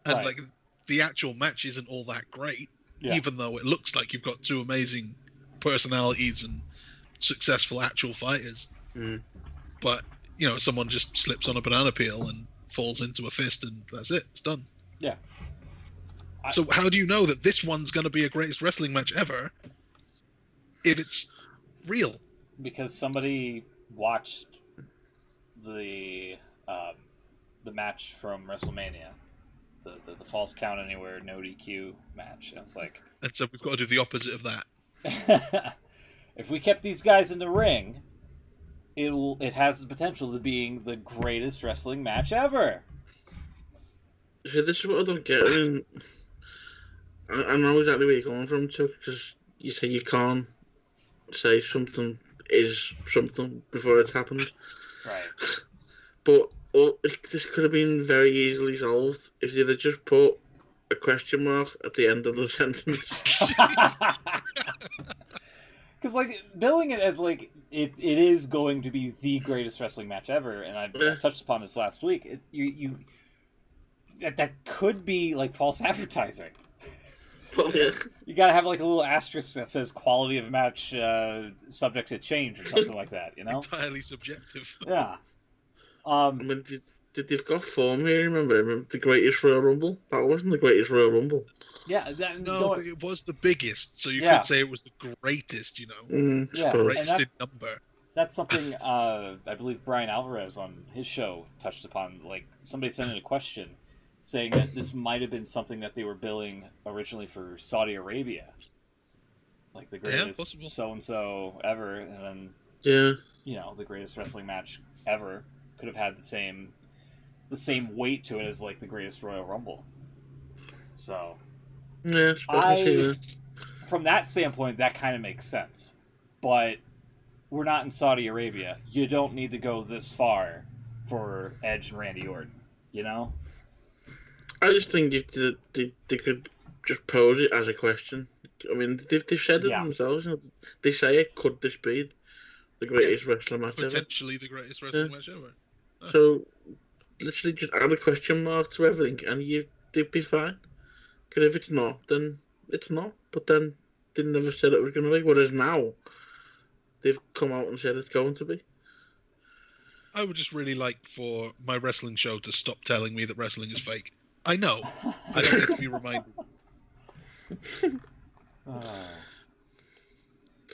and right. like the actual match isn't all that great, even though it looks like you've got two amazing personalities and successful actual fighters. But someone just slips on a banana peel and falls into a fist, and that's it. It's done. Yeah. So how do you know that this one's going to be a greatest wrestling match ever if it's real? Because somebody watched the match from WrestleMania, the False Count Anywhere no DQ match. And I was like, and so we've got to do the opposite of that. If we kept these guys in the ring, it has the potential to being the greatest wrestling match ever. See, this is what I don't get. I know exactly where you're going from, Chuck, because you say you can't say something is something before it's happened. Right. But this could have been very easily solved if they'd have just put a question mark at the end of the sentence. Because, like, billing it as, like, it is going to be the greatest wrestling match ever, and I touched upon this last week, that could be, like, false advertising. Well, yeah. You gotta have, like, a little asterisk that says quality of match subject to change or something like that, Entirely subjective. Yeah. I mean, they've got form here, remember? The greatest Royal Rumble? That wasn't the greatest Royal Rumble. Yeah. But it was the biggest, so you could say it was the greatest, greatest in number. That's something I believe Brian Alvarez on his show touched upon. Like, somebody sent in a question saying that this might have been something that they were billing originally for Saudi Arabia. Like, the greatest so-and-so ever, and then, the greatest wrestling match ever could have had the same weight to it as, like, the greatest Royal Rumble. So, from that standpoint, that kind of makes sense. But we're not in Saudi Arabia. You don't need to go this far for Edge and Randy Orton, I just think if they could just pose it as a question. I mean, they've said it themselves. They say it, could this be the greatest wrestling match ever? Potentially the greatest wrestling match ever. So, literally just add a question mark to everything and they'd be fine. Because if it's not, then it's not. But then they never said it was going to be. Whereas now, they've come out and said it's going to be. I would just really like for my wrestling show to stop telling me that wrestling is fake. I know. I don't need to be reminded. It's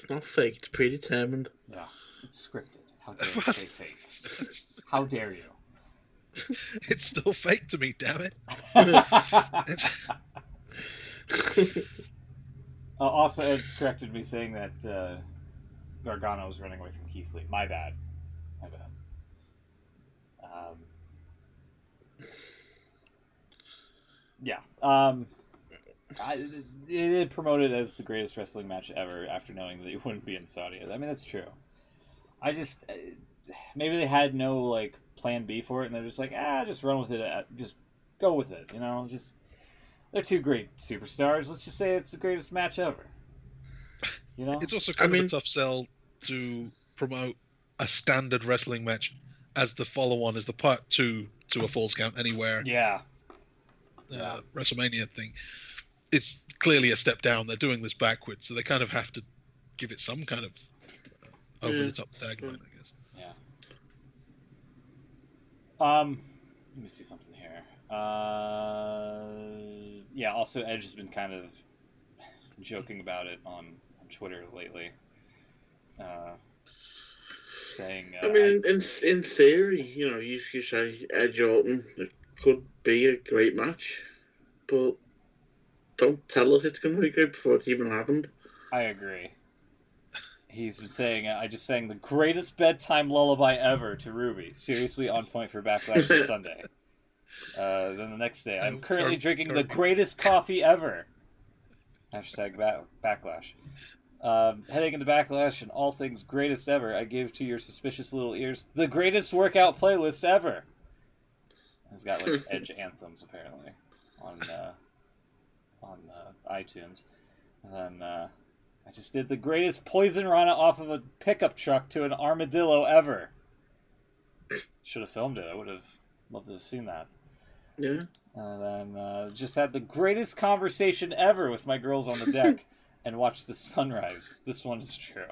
not fake. It's predetermined. Yeah. It's scripted. How dare you say fake? How dare you? It's still fake to me, damn it. Also, Ed's corrected me saying that Gargano was running away from Keith Lee. My bad. It promoted as the greatest wrestling match ever after knowing that it wouldn't be in Saudi. I mean, that's true. I just... maybe they had no, like, plan B for it, and they're just like, just run with it. Just go with it, Just... They're two great superstars. Let's just say it's the greatest match ever. It's also kind of a tough sell to promote a standard wrestling match as the follow-on, as the part 2 to a Falls Count Anywhere. WrestleMania thing. It's clearly a step down. They're doing this backwards, so they kind of have to give it some kind of over-the-top tagline, I guess. Let me see something here. Also Edge has been kind of joking about it on Twitter lately. Saying... I mean, in theory, you say Edge Orton, it could be a great match, but don't tell us it's going to be great before it's even happened. I agree. He's been saying, I just sang the greatest bedtime lullaby ever to Ruby. Seriously on point for Backlash this Sunday. Then the next day, I'm currently drinking the greatest coffee ever. Hashtag Backlash. Heading into Backlash and all things greatest ever, I gave to your suspicious little ears the greatest workout playlist ever. It's got like Edge anthems apparently on iTunes. And then I just did the greatest poison rana off of a pickup truck to an armadillo ever. Should have filmed it. I would have loved to have seen that. Yeah. And then just had the greatest conversation ever with my girls on the deck and watched the sunrise. This one is true.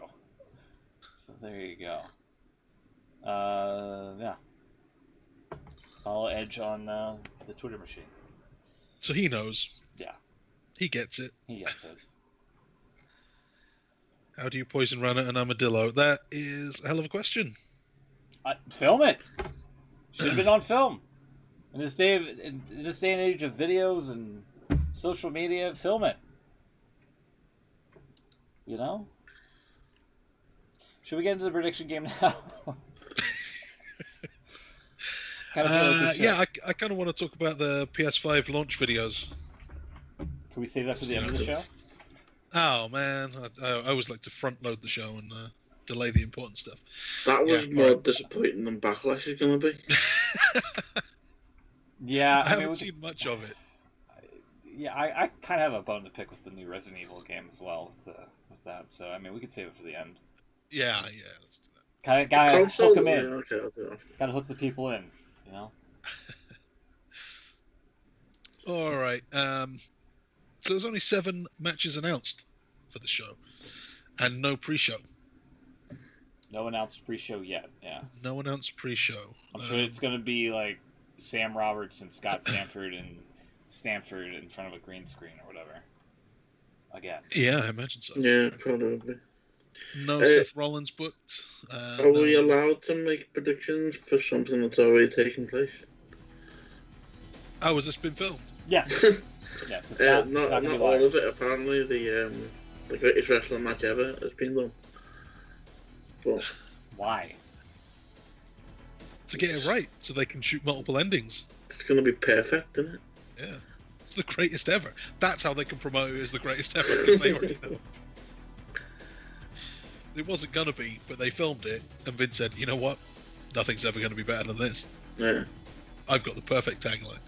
So there you go. Yeah. I'll Edge on the Twitter machine. So he knows. Yeah. He gets it. He gets it. How do you poison run an armadillo? That is a hell of a question. Film it. Should have been on film. In this day and age of videos and social media, film it. You know? Should we get into the prediction game now? Yeah, I kind of want to talk about the PS5 launch videos. Can we save that for the end of the show? Oh man, I always like to front load the show and delay the important stuff. That was more disappointing than Backlash is going to be. Yeah, I haven't seen much of it. Yeah, I kind of have a bone to pick with the new Resident Evil game as well with that. So I mean, we could save it for the end. Yeah, let's do that. Gotta hook them in. Yeah, okay, I'll do it after. Gotta hook the people in. You know. All right. So there's only 7 matches announced for the show, and no pre-show. No announced pre-show yet. Yeah. No announced pre-show. I'm sure it's gonna be like Sam Roberts and Scott Stanford in front of a green screen or whatever. Again. Yeah, I imagine so. Yeah, probably. No Seth Rollins booked. Are we allowed to make predictions for something that's already taken place? Oh, has this been filmed? Yes. Yes. It's not all of it. Apparently, the greatest wrestling match ever has been done. But why? To get it right, so they can shoot multiple endings. It's going to be perfect, isn't it? Yeah. It's the greatest ever. That's how they can promote it as the greatest ever, because they already know. It wasn't going to be, but they filmed it, and Vince said, you know what? Nothing's ever going to be better than this. Yeah. I've got the perfect tagline.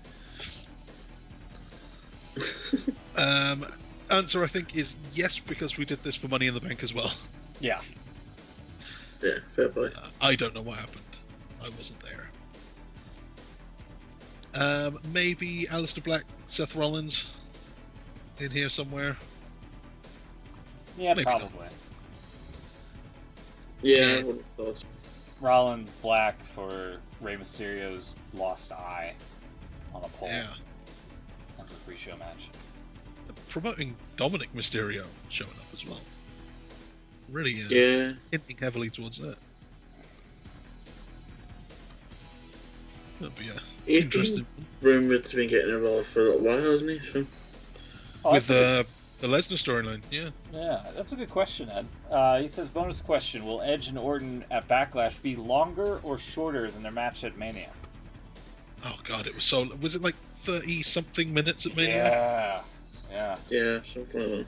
Answer, I think, is yes, because we did this for Money in the Bank as well. Yeah. Yeah, fair play. I don't know what happened. I wasn't there. Maybe Aleister Black, Seth Rollins in here somewhere. Yeah, maybe probably. Not. Yeah, I wouldn't have thought. Rollins Black for Rey Mysterio's lost eye on a pole. Yeah. That's a pre-show match. Promoting Dominic Mysterio showing up as well. Really hinting heavily towards that. That'd be interesting. Rumoured to be getting involved for a little while, hasn't he? So. With the Lesnar storyline, yeah. Yeah, that's a good question, Ed. He says, bonus question, will Edge and Orton at Backlash be longer or shorter than their match at Mania? Oh god, it was so... Was it like 30-something minutes at Mania? Yeah. Yeah, something like that.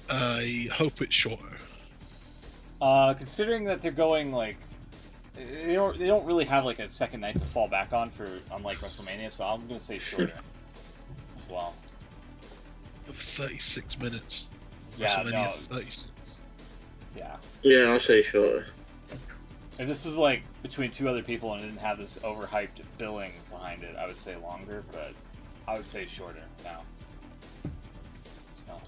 I hope it's shorter. Considering that they're going, like... They don't really have, like, a second night to fall back on unlike WrestleMania, so I'm going to say shorter as well. 36 minutes. Yeah, WrestleMania no. 36. Yeah. Yeah, I'll say shorter. If this was, like, between 2 other people and it didn't have this overhyped billing behind it, I would say longer, but I would say shorter now. So.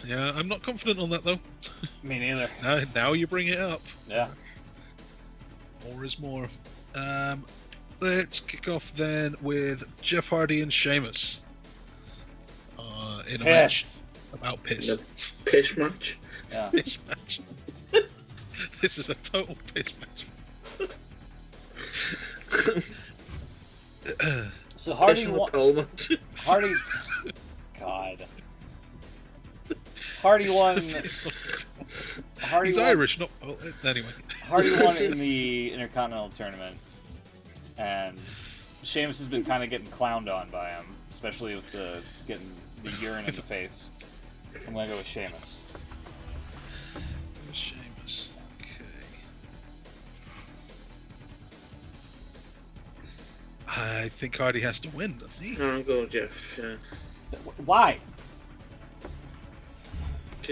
Yeah, I'm not confident on that, though. Me neither. Now you bring it up. Yeah. More is more. Let's kick off then with Jeff Hardy and Sheamus. In a match about piss. A piss match? Yeah. Piss match. This is a total piss match. So Hardy Fishing with won. pole match. Hardy. God. Hardy won. Hardy He's won, Irish, not well, anyway. Hardy won in the Intercontinental Tournament, and Sheamus has been kind of getting clowned on by him, especially with getting the urine in the face. I'm gonna go with Sheamus. Sheamus. Okay. I think Hardy has to win, doesn't he? No, I'm going Jeff. Yeah. Why?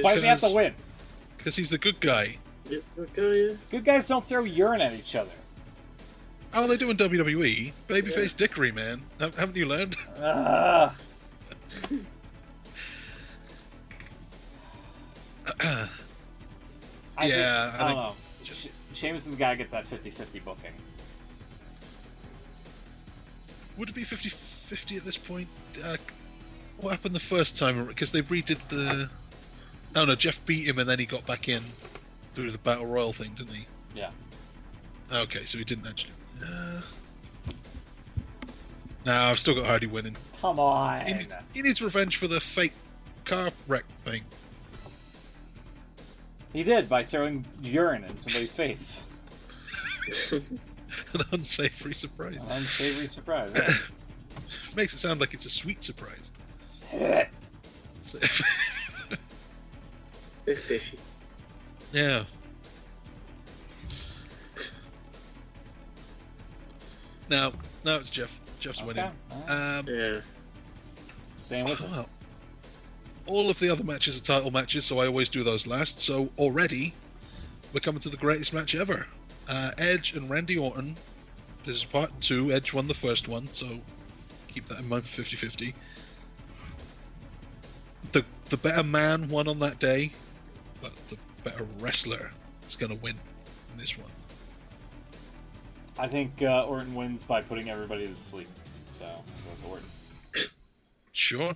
Why does he have to win? Because he's the good guy. Yeah, okay, yeah. Good guys don't throw urine at each other. Oh, they do in WWE. Babyface dickery, man. Haven't you learned? Ugh. I don't know. Sheamus has got to get that 50-50 booking. Would it be 50-50 at this point? What happened the first time? Because they redid the... Oh no, Jeff beat him and then he got back in through the Battle Royal thing, didn't he? Yeah. Okay, so he didn't actually... No, I've still got Hardy winning. Come on. He needs revenge for the fake car wreck thing. He did, by throwing urine in somebody's face. An unsavory surprise. An unsavory surprise, yeah. Makes it sound like it's a sweet surprise. So- Bit fishy. Yeah. Now it's Jeff. Jeff's winning. Yeah. Staying with him. Well, all of the other matches are title matches, so I always do those last. So already, we're coming to the greatest match ever. Edge and Randy Orton. This is part 2. Edge won the first one, so keep that in mind for 50-50. The better man won on that day, but the better wrestler is going to win in this one. I think Orton wins by putting everybody to sleep. So, I'll go with Orton. Sure.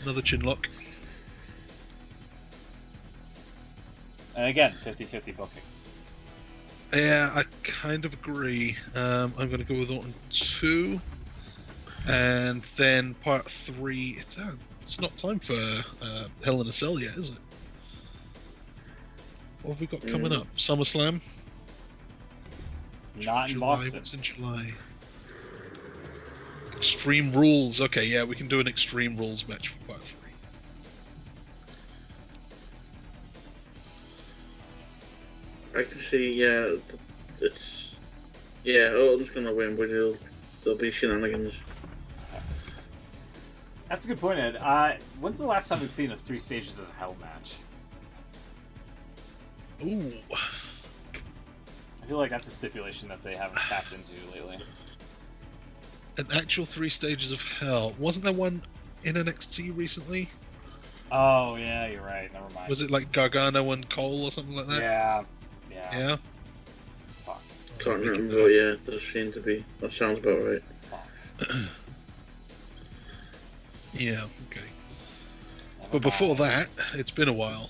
Another chin lock. And again, 50-50 booking. Yeah, I kind of agree. I'm going to go with Orton 2. And then part 3, it's not time for Hell in a Cell yet, is it? What have we got coming up? SummerSlam? Not in July. Boston. What's in July? Extreme Rules. Okay, yeah, we can do an Extreme Rules match for part 3. I can see, Orton's gonna win, but there'll be shenanigans. That's a good point, Ed. When's the last time we've seen a 3 Stages of Hell match? Ooh. I feel like that's a stipulation that they haven't tapped into lately. An actual 3 Stages of Hell. Wasn't there one in NXT recently? Oh, yeah, you're right. Never mind. Was it like Gargano and Cole or something like that? Yeah. Yeah? Fuck. Can't remember, but yeah, it does seem to be. That sounds about right. Yeah, okay. But before that, it's been a while.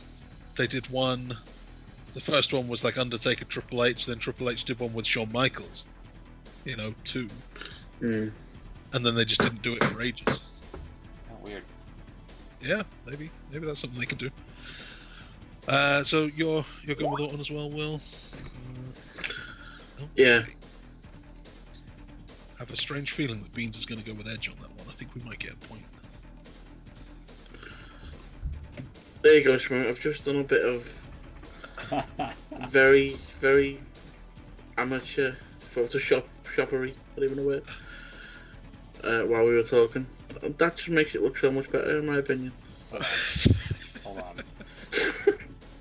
They did one. The first one was like Undertaker, Triple H, then Triple H did one with Shawn Michaels. 2. Mm. And then they just didn't do it for ages. Oh, weird. Yeah, maybe that's something they can do. So you're going with Orton as well, Will? Yeah. I have a strange feeling that Beans is going to go with Edge on that one. I think we might get a point. There you go, Shmo. I've just done a bit of very, very amateur Photoshopery, whatever the word, while we were talking. That just makes it look so much better, in my opinion. Hold on.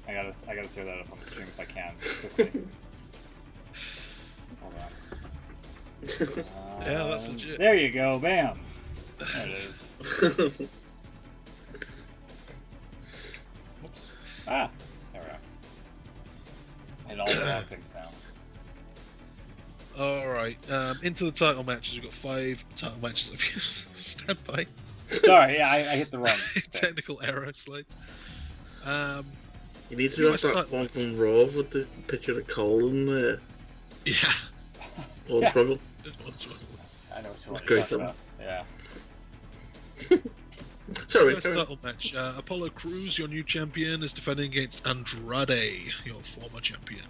I gotta throw that up on the stream if I can. Quickly. Hold on. Yeah, that's legit. There you go, bam! There it is. Whoops. Ah, there we are. And all the wrong things now. Alright, into the title matches. We've got 5 title matches. Stand by. Sorry, yeah, I hit the wrong thing. Technical error slides. You need to have that one from Raw with the picture of Cole in there. Yeah. Old struggle. I know what Great you're talking about. Yeah. Sorry. First title match. Apollo Crews, your new champion, is defending against Andrade, your former champion,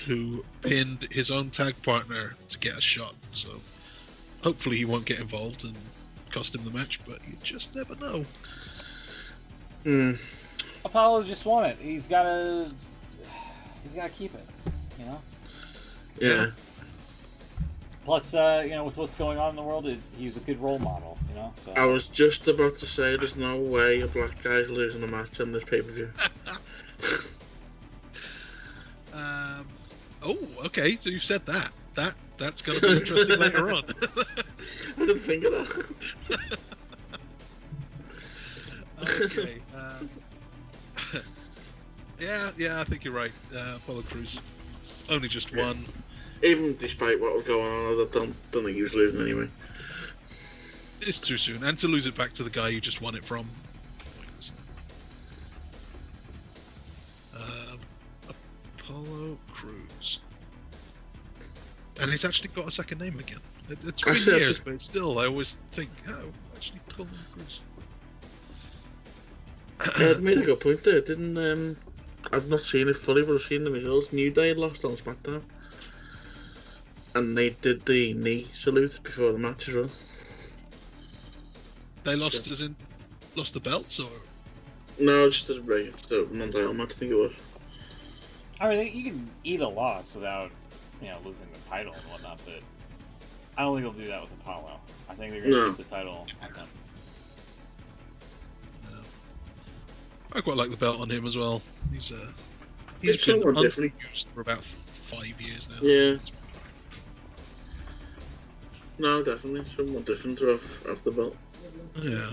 who pinned his own tag partner to get a shot. So hopefully he won't get involved and cost him the match, but you just never know. Apollo just won it. He's gotta keep it. You know. Yeah. Plus, with what's going on in the world, he's a good role model. You know. So. I was just about to say, there's no way a black guy's losing a match on this pay-per-view. Oh, okay. So you've said that. That's going to be interesting later on. I didn't think of that. Okay. Yeah, I think you're right. Apollo Crews only just won. Even despite what was going on, I don't think he was losing anyway. It's too soon, and to lose it back to the guy you just won it from. Apollo Crews, and he's actually got a second name again. It's been years, but still, I always think, actually call him Crews. I made a good point there. Didn't I've not seen it fully, but I've seen the results. New Day had lost on SmackDown, and they did the knee salute before the match as well. They lost as in lost the belts, or no, just as a break, just a non-title match. I think it was. I mean, you can eat a loss without, losing the title and whatnot, but I don't think they'll do that with Apollo. I think they're going to keep the title on them. I quite like the belt on him as well. He's It's been somewhat different. used for about 5 years now. Yeah. No, definitely somewhat different off the belt. Yeah.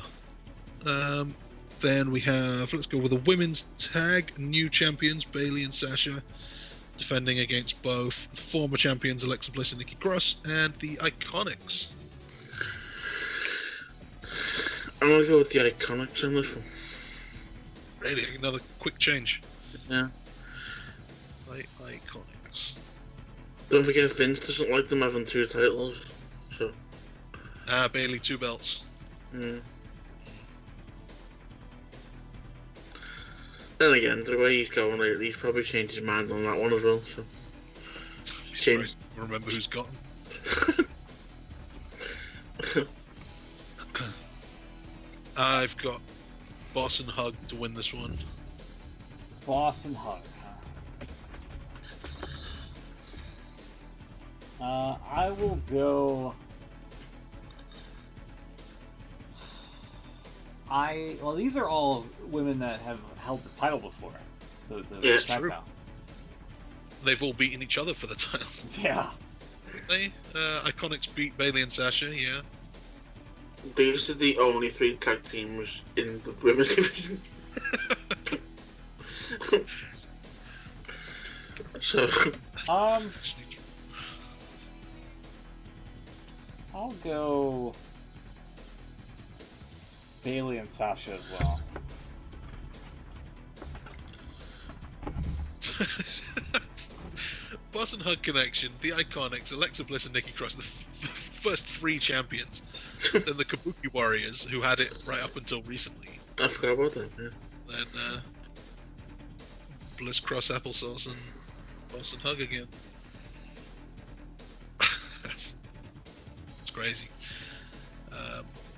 Then we have, let's go with the women's tag new champions Bayley and Sasha, defending against both former champions Alexa Bliss and Nikki Cross and the Iconics. I'm gonna go with the Iconics on this one. Really, another quick change. Yeah. Iconics. Don't forget, Vince doesn't like them having 2 titles. So. Bayley 2 belts. Mm. Then again, the way he's going lately, he's probably changed his mind on that one as well. So. Remember who's got him. I've got Boss and Hug to win this one. Boss and Hug, huh? I will go. These are all women that have held the title before. Yeah, true. They've all beaten each other for the title. Yeah. They Iconics beat Bayley and Sasha. Yeah. These are the only 3 tag teams in the women's division. So. I'll go Bayley and Sasha as well. Boss and Hug Connection, the Iconics, Alexa Bliss and Nikki Cross, the first 3 champions. Then the Kabuki Warriors, who had it right up until recently. I forgot about that, yeah. Then Bliss, Cross, Applesauce, and Boss and Hug again. It's crazy.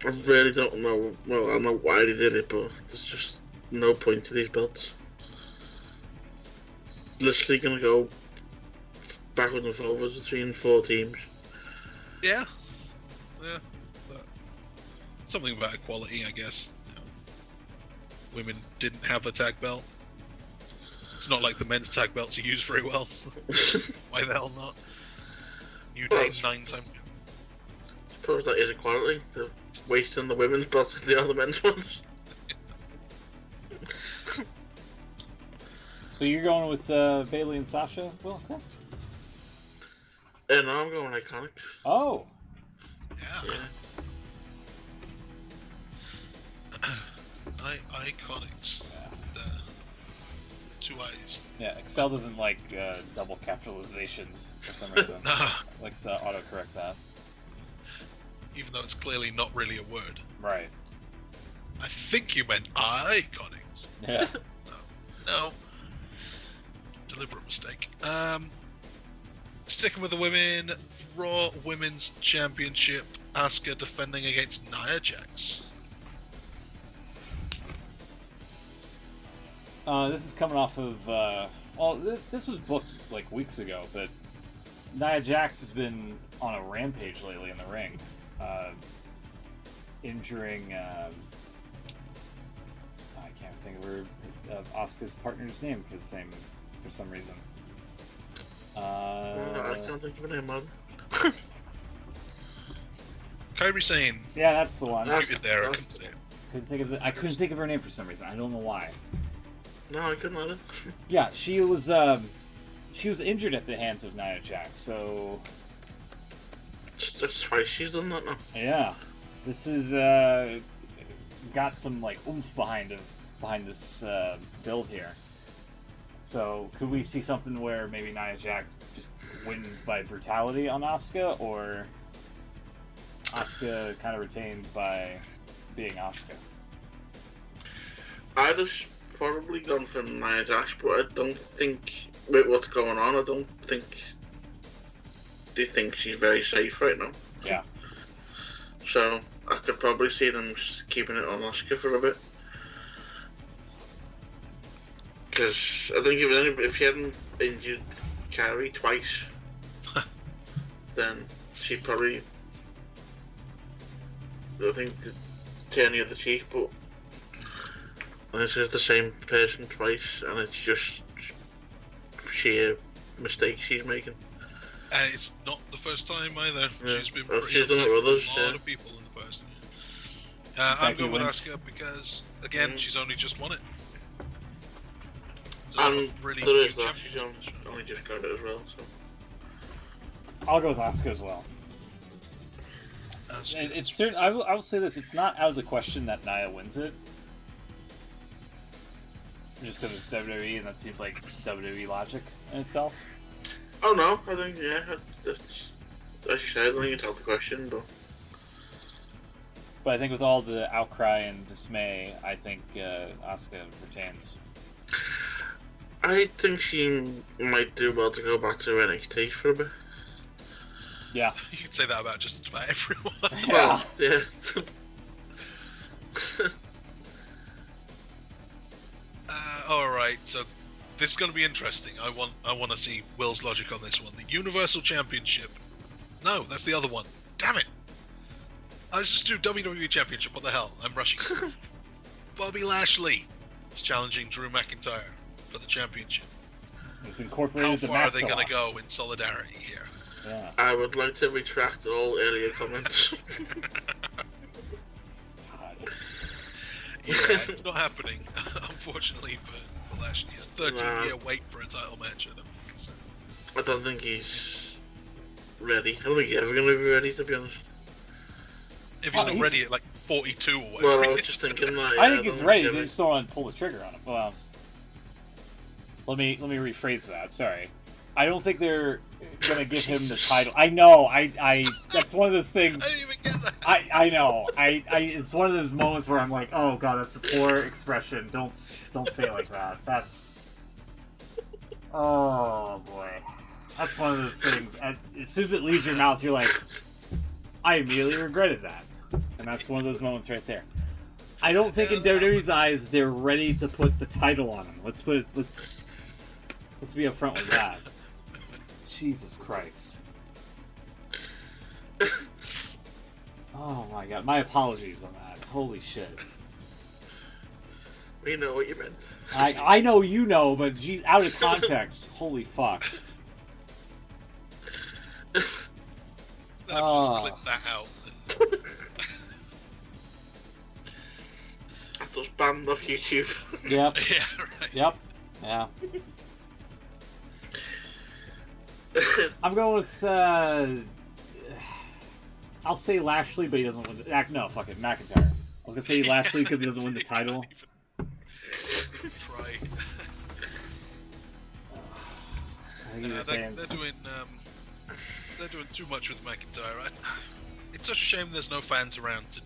I really don't know. Well, I know why they did it, but there's just no point to these belts. Literally gonna go backwards and forwards between 4 teams. Yeah. But something about equality, I guess. Women didn't have a tag belt. It's not like the men's tag belts are used very well. Why the hell not? New Day 9 times. I suppose that is equality. They're wasting the women's belts if they are the men's ones. So you're going with Bayley and Sasha? Well, okay. No, I'm going Iconics. Oh. Yeah. Iconics. 2 eyes. Yeah, Excel doesn't like double capitalizations for some reason. No, It likes to autocorrect that. even though it's clearly not really a word. Right. I think you meant iconics. Yeah. No. Deliberate mistake. Sticking with the women, Raw Women's Championship, Asuka defending against Nia Jax. This is coming off of, this was booked like weeks ago, but Nia Jax has been on a rampage lately in the ring, injuring, I can't think of Asuka's partner's name for some reason. I can't think of a name, man. Kairi Sane. Yeah, that's the one. Keep it there. I couldn't say it. I couldn't think of her name for some reason. I don't know why. No, I couldn't let it. Yeah, she was injured at the hands of Nia Jax, so That's twice she's done that now. yeah, this is got some like oomph behind this build here. So could we see something where maybe Nia Jax just wins by brutality on Asuka, or Asuka kind of retains by being Asuka? I'd have probably gone for Nia Jax, but I don't think, with what's going on, I don't think they think she's very safe right now. Yeah. So I could probably see them just keeping it on Asuka for a bit. Because I think if she hadn't injured Kairi twice, then she'd probably, I think, turn the other cheek, but this is the same person twice, and it's just sheer mistakes she's making. And it's not the first time either. Yeah. She's been Well, pretty she's done it upset with with others, a lot yeah. of people in the past. I'm going with Lynch. Asuka because, again, Mm. she's only just won it. So And really there is good that, she's championship. only just got it as well, so. I'll go with Asuka as well. Asuka. It's certain. I will say this: it's not out of the question that Nia wins it, just because it's WWE, and that seems like WWE logic in itself. Oh no, I think, yeah, that's, as you said, I don't think it's out of the question, but. But I think with all the outcry and dismay, I think Asuka retains. I think she might do well to go back to NXT for a bit. Yeah. You could say that about just about everyone. Yeah. Well, yeah. Alright, so this is going to be interesting. I want to see Will's logic on this one. The Universal Championship. No, that's the other one. Damn it! Let's just do WWE Championship. What the hell? I'm rushing. Bobby Lashley is challenging Drew McIntyre for the championship. It's incorporated How the far are they mask going to off. go in solidarity here? Yeah. I would like to retract all earlier comments. God. Yeah, it's not happening, unfortunately for Lashley. It's a 13-year wait for a title match. I don't think so. I don't think he's ready. I don't think he's ever going to be ready, to be honest. If he's not he's- ready at like 42 or whatever. Well, I it was is. just thinking that. I yeah, think he's don't ready. think They he's just don't want to pull the trigger on him. Well, let me rephrase that. Sorry. I don't think they're gonna give him the title. I know. I that's one of those things. I didn't even get that. I know. I it's one of those moments where I'm like, oh god, that's a poor expression. Don't say it like that. That's oh boy. That's one of those things. As soon as it leaves your mouth, you're like, I immediately regretted that. And that's one of those moments right there. I don't think in WWE's eyes they're ready to put the title on him. Let's be upfront with that. Jesus Christ. Oh my god. My apologies on that. Holy shit. We know what you meant. I know you know, but geez, out of context. Holy fuck. Just clip that out. I was banned off YouTube. Yep. Yeah, right. Yep. Yeah. I'm going with, I'll say Lashley, but he doesn't win the... No, fuck it, McIntyre. I was going to say Lashley because he doesn't win the title. Try. think he's they're doing too much with McIntyre. It's such a shame there's no fans around to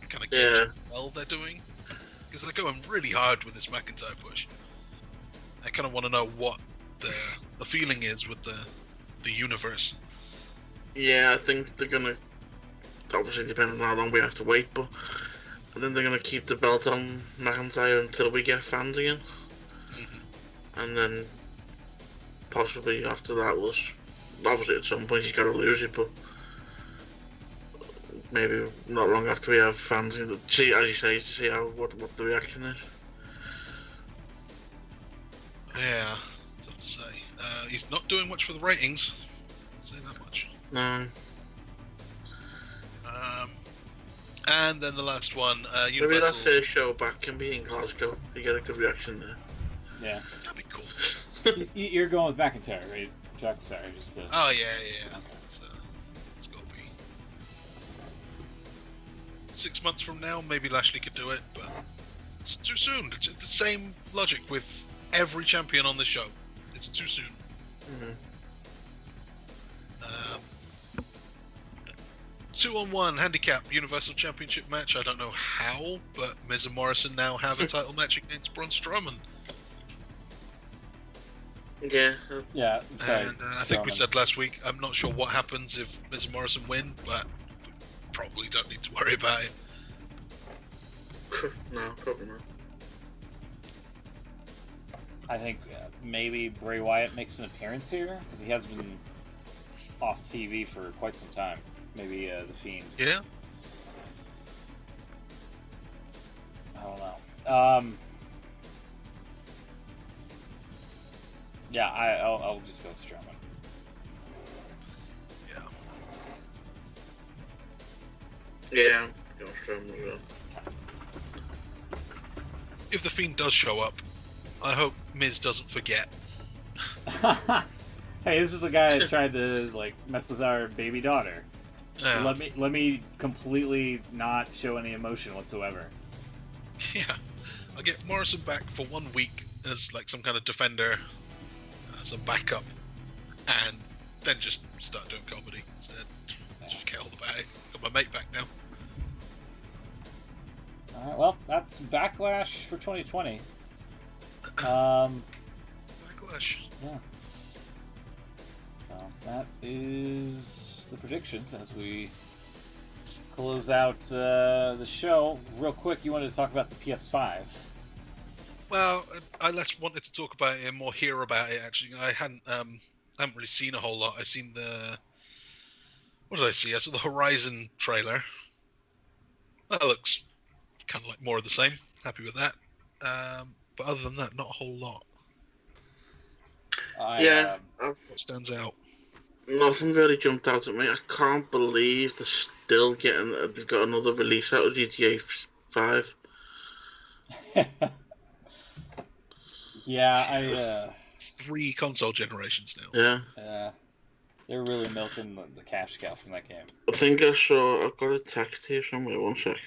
kind of gauge how well they're doing, because they're going really hard with this McIntyre push. I kind of want to know what the feeling is with the universe. Yeah, I think they're gonna, obviously depending on how long we have to wait, but I think they're gonna keep the belt on McIntyre until we get fans again, and then possibly after that obviously at some point he's got to lose it, but maybe not long after we have fans, see, as you say, to see what the reaction is. Yeah, it's tough to say. He's not doing much for the ratings. I'll say that much. No. And then the last one, Universal. Maybe that first show back can be in Glasgow. You get a good reaction there. Yeah. That'd be cool. You're going with McIntyre, right, Chuck? Sorry, just to... Oh, yeah. Okay. It's got to be 6 months from now. Maybe Lashley could do it, but it's too soon. It's the same logic with every champion on the show. It's too soon. Mm-hmm. 2-on-1 handicap Universal Championship match. I don't know how, but Miz and Morrison now have a title match against Braun Strowman. Yeah. Yeah. Sorry, And I think we said last week, I'm not sure what happens if Miz and Morrison win, but we probably don't need to worry about it. No, probably not. I think maybe Bray Wyatt makes an appearance here, because he has been off TV for quite some time. Maybe The Fiend. Yeah? I don't know. Yeah, I'll just go with Strowman. Yeah, go Strowman as well. If The Fiend does show up, I hope Miz doesn't forget. Hey, this is the guy that tried to mess with our baby daughter. Yeah. Let me completely not show any emotion whatsoever. Yeah. I'll get Morrison back for 1 week as some kind of defender, some backup, and then just start doing comedy instead. Just get all about it. Got my mate back now. Alright, well, that's Backlash for 2020. Backlash. Yeah. So that is the predictions as we close out the show. Real quick, you wanted to talk about the PS5. Well, I less wanted to talk about it and more hear about it. Actually, I hadn't really seen a whole lot. I seen what did I see? I saw the Horizon trailer. That looks kind of like more of the same. Happy with that. But other than that, not a whole lot. What stands out? Nothing really jumped out at me. I can't believe they're still they've got another release out of GTA 5. Yeah, 3 console generations now. Yeah. They're really milking the cash cow from that game. I think I've got a text here somewhere, one sec.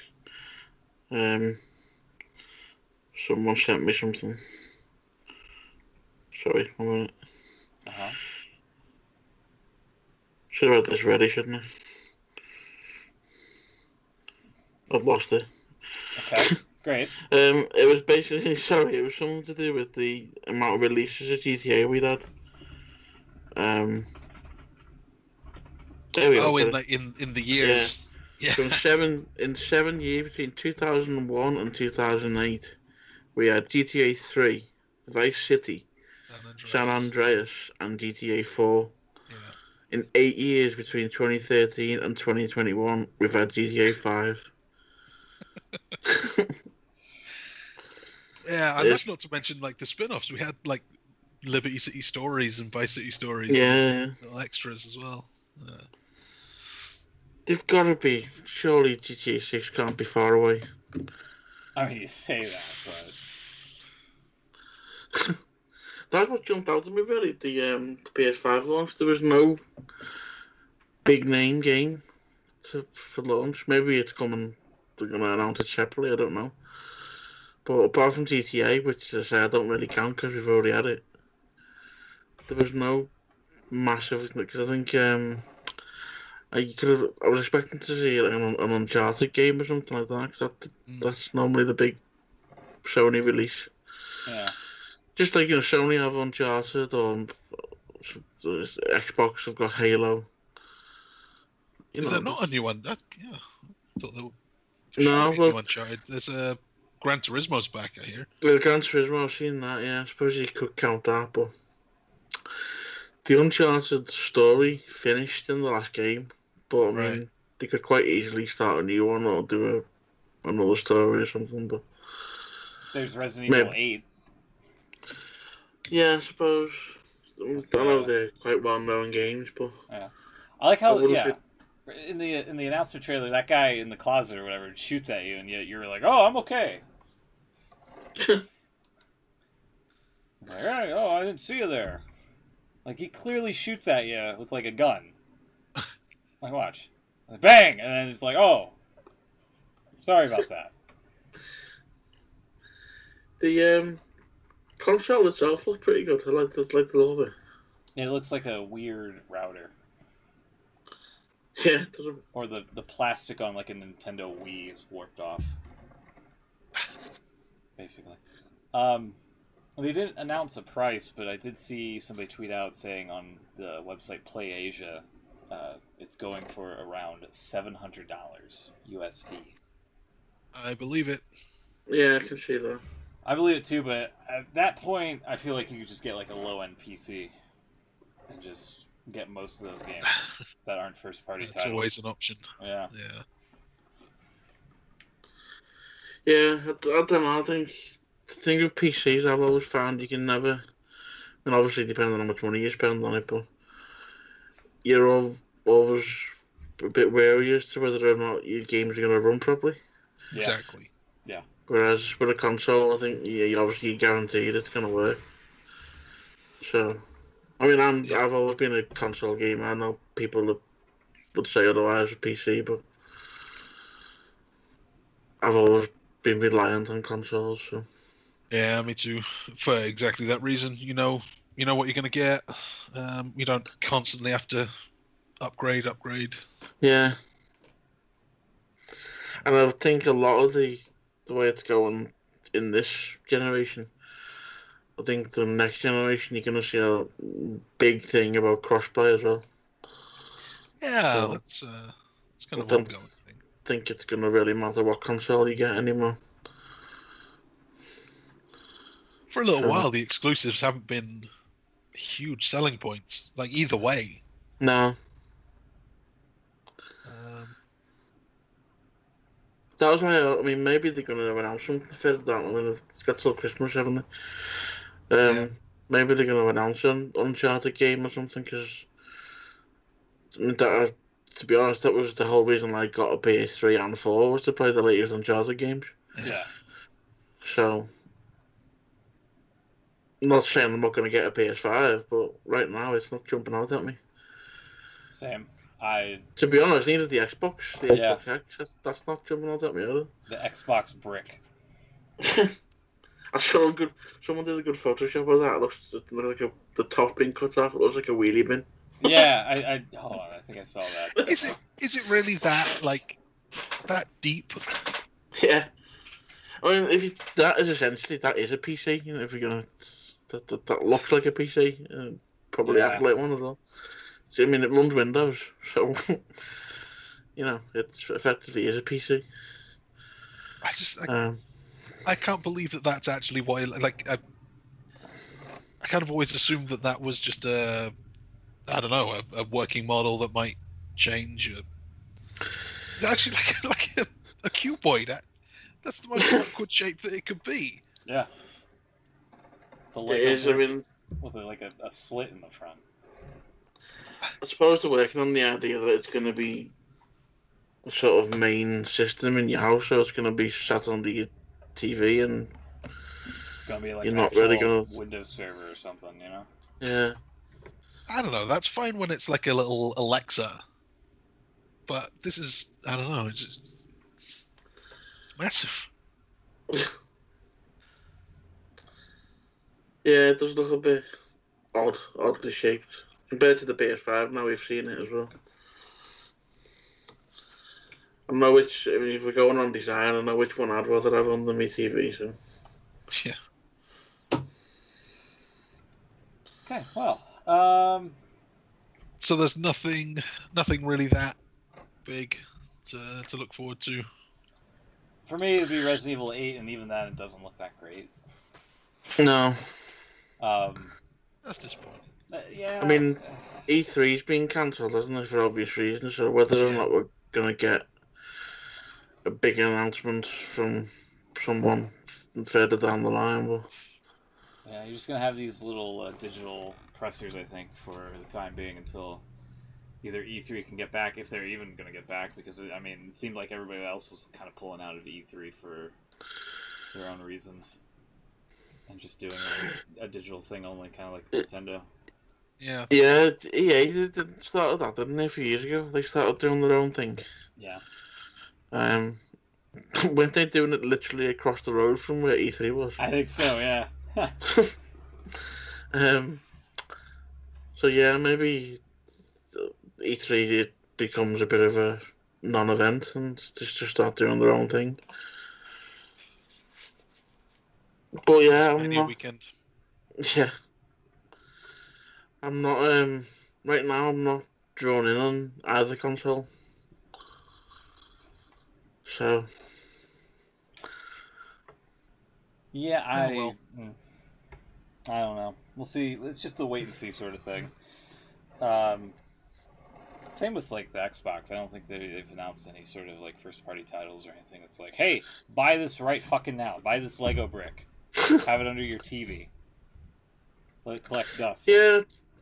Someone sent me something. Sorry, 1 minute. Uh-huh. Should have had this ready, shouldn't I? I've lost it. Okay, great. It was basically, it was something to do with the amount of releases of GTA we'd had. There we go. In the years. Yeah. So in 7 years, between 2001 and 2008, we had GTA 3, Vice City, San Andreas, and GTA 4. Yeah. In 8 years, between 2013 and 2021, we've had GTA 5. Yeah, and that's not to mention the spin-offs. We had Liberty City Stories and Vice City Stories. Yeah. Little extras as well. They've got to be. Surely GTA 6 can't be far away. I mean, you say that, but... That's what jumped out at me, really. The PS5 launch. There was no big name game for launch. Maybe it's coming. They're going to announce it separately. I don't know. But apart from GTA, which I say I don't really count because we've already had it, there was no massive because I think I was expecting to see like, an Uncharted game or something like that. Cause that's normally the big Sony release. Yeah. Just like Sony have Uncharted or Xbox have got Halo. Is there not a new one? Yeah, I thought there would no, be a new Uncharted. There's a Gran Turismo's back, I hear. The Gran Turismo, I've seen that. Yeah, I suppose you could count that, but the Uncharted story finished in the last game. But I mean, they could quite easily start a new one or do another story or something. But there's Resident Evil 8. Yeah, I suppose. I know they're quite well-known games, but yeah, I like how in the announcement trailer, that guy in the closet or whatever shoots at you, and yet you're like, "Oh, I'm okay." Like, hey, oh, I didn't see you there. Like he clearly shoots at you with like a gun. Like watch, like, bang, and then it's like, "Oh, sorry about that." The console itself looks pretty good. I like the look of it. It looks like a weird router. Yeah, it doesn't. Or the plastic on like a Nintendo Wii is warped off. Basically. They didn't announce a price, but I did see somebody tweet out saying on the website PlayAsia, it's going for around $700 USD. I believe it. Yeah, I can see that. I believe it too, but at that point, I feel like you could just get like a low-end PC and just get most of those games that aren't first-party titles. That's always an option. Yeah. Yeah, I don't know. I think the thing with PCs, I've always found you can never, and obviously depending on how much money you spend on it, but you're always a bit wary as to whether or not your games are going to run properly. Yeah. Exactly. Yeah. Whereas with a console, I think you obviously guaranteed it's going to work. So, I mean, I've always been a console gamer. I know people that would say otherwise with PC, but I've always been reliant on consoles. So. Yeah, me too. For exactly that reason, you know what you're going to get. You don't constantly have to upgrade. Yeah, and I think a lot of the way it's going in this generation, I think the next generation you're going to see a big thing about crossplay as well. Yeah, so, that's kind of ongoing thing. I think it's going to really matter what console you get anymore. For a little while, the exclusives haven't been huge selling points, like either way. No. That was why, I mean, maybe they're going to announce something for that. I mean, it's got till Christmas, haven't they? Maybe they're going to announce an Uncharted game or something, because, to be honest, that was the whole reason I got a PS3 and 4, was to play the latest Uncharted games. Yeah. So, I'm not saying I'm not going to get a PS5, but right now it's not jumping out at me. Same. To be honest, neither the Xbox Xbox X, that's not jumping out at me either. The Xbox brick. I saw someone did a good Photoshop of that. It looks like the top being cut off. It looks like a wheelie bin. Yeah, I hold on. I think I saw that. Is it really that deep? Yeah. I mean, that is a PC. If you're gonna, that looks like a PC, and probably act like one as well. I mean, it runs Windows, so it's effectively is a PC. I can't believe that that's actually why. Like, I kind of always assumed that was just a working model that might change. Actually, like a cuboid. That's the most awkward shape that it could be. Yeah. It is. I mean, with like a slit in the front. I suppose they're working on the idea that it's going to be the sort of main system in your house, so it's going to be sat on the TV and gonna be like you're an not really gonna Windows server or something, Yeah. I don't know. That's fine when it's like a little Alexa, but this is I don't know. It's massive. Yeah, it does look a bit oddly shaped. Compared to the PS5, now we've seen it as well. I know which. I mean, if we're going on design, I know which one I'd rather have on the me TV. So. Yeah. Okay, well, So there's nothing really that big to look forward to. for me, it'd be Resident Evil 8, and even then, it doesn't look that great. No. That's disappointing. Yeah. I mean, E3's been cancelled, hasn't it, for obvious reasons. So whether or not we're gonna get a big announcement from someone further down the line, well, yeah, you're just gonna have these little digital pressers, I think, for the time being until either E3 can get back, if they're even gonna get back, because I mean, it seemed like everybody else was kind of pulling out of E3 for their own reasons, and just doing a digital thing only, kind of like Nintendo. Yeah. Yeah, EA started that, didn't they, a few years ago? They started doing their own thing. Yeah. Weren't they doing it literally across the road from where E3 was? I think so, yeah. So yeah, maybe E3 it becomes a bit of a non-event and just start doing their own thing. But yeah, I'm not. Weekend. Yeah, I'm not. Right now, I'm not drawn in on either console. So. Yeah, I don't know. We'll see. It's just a wait and see sort of thing. Same with like the Xbox. I don't think they've announced any sort of like first party titles or anything. It's like, hey, buy this right fucking now. Buy this Lego brick. Have it under your TV. Let it collect dust. Yeah,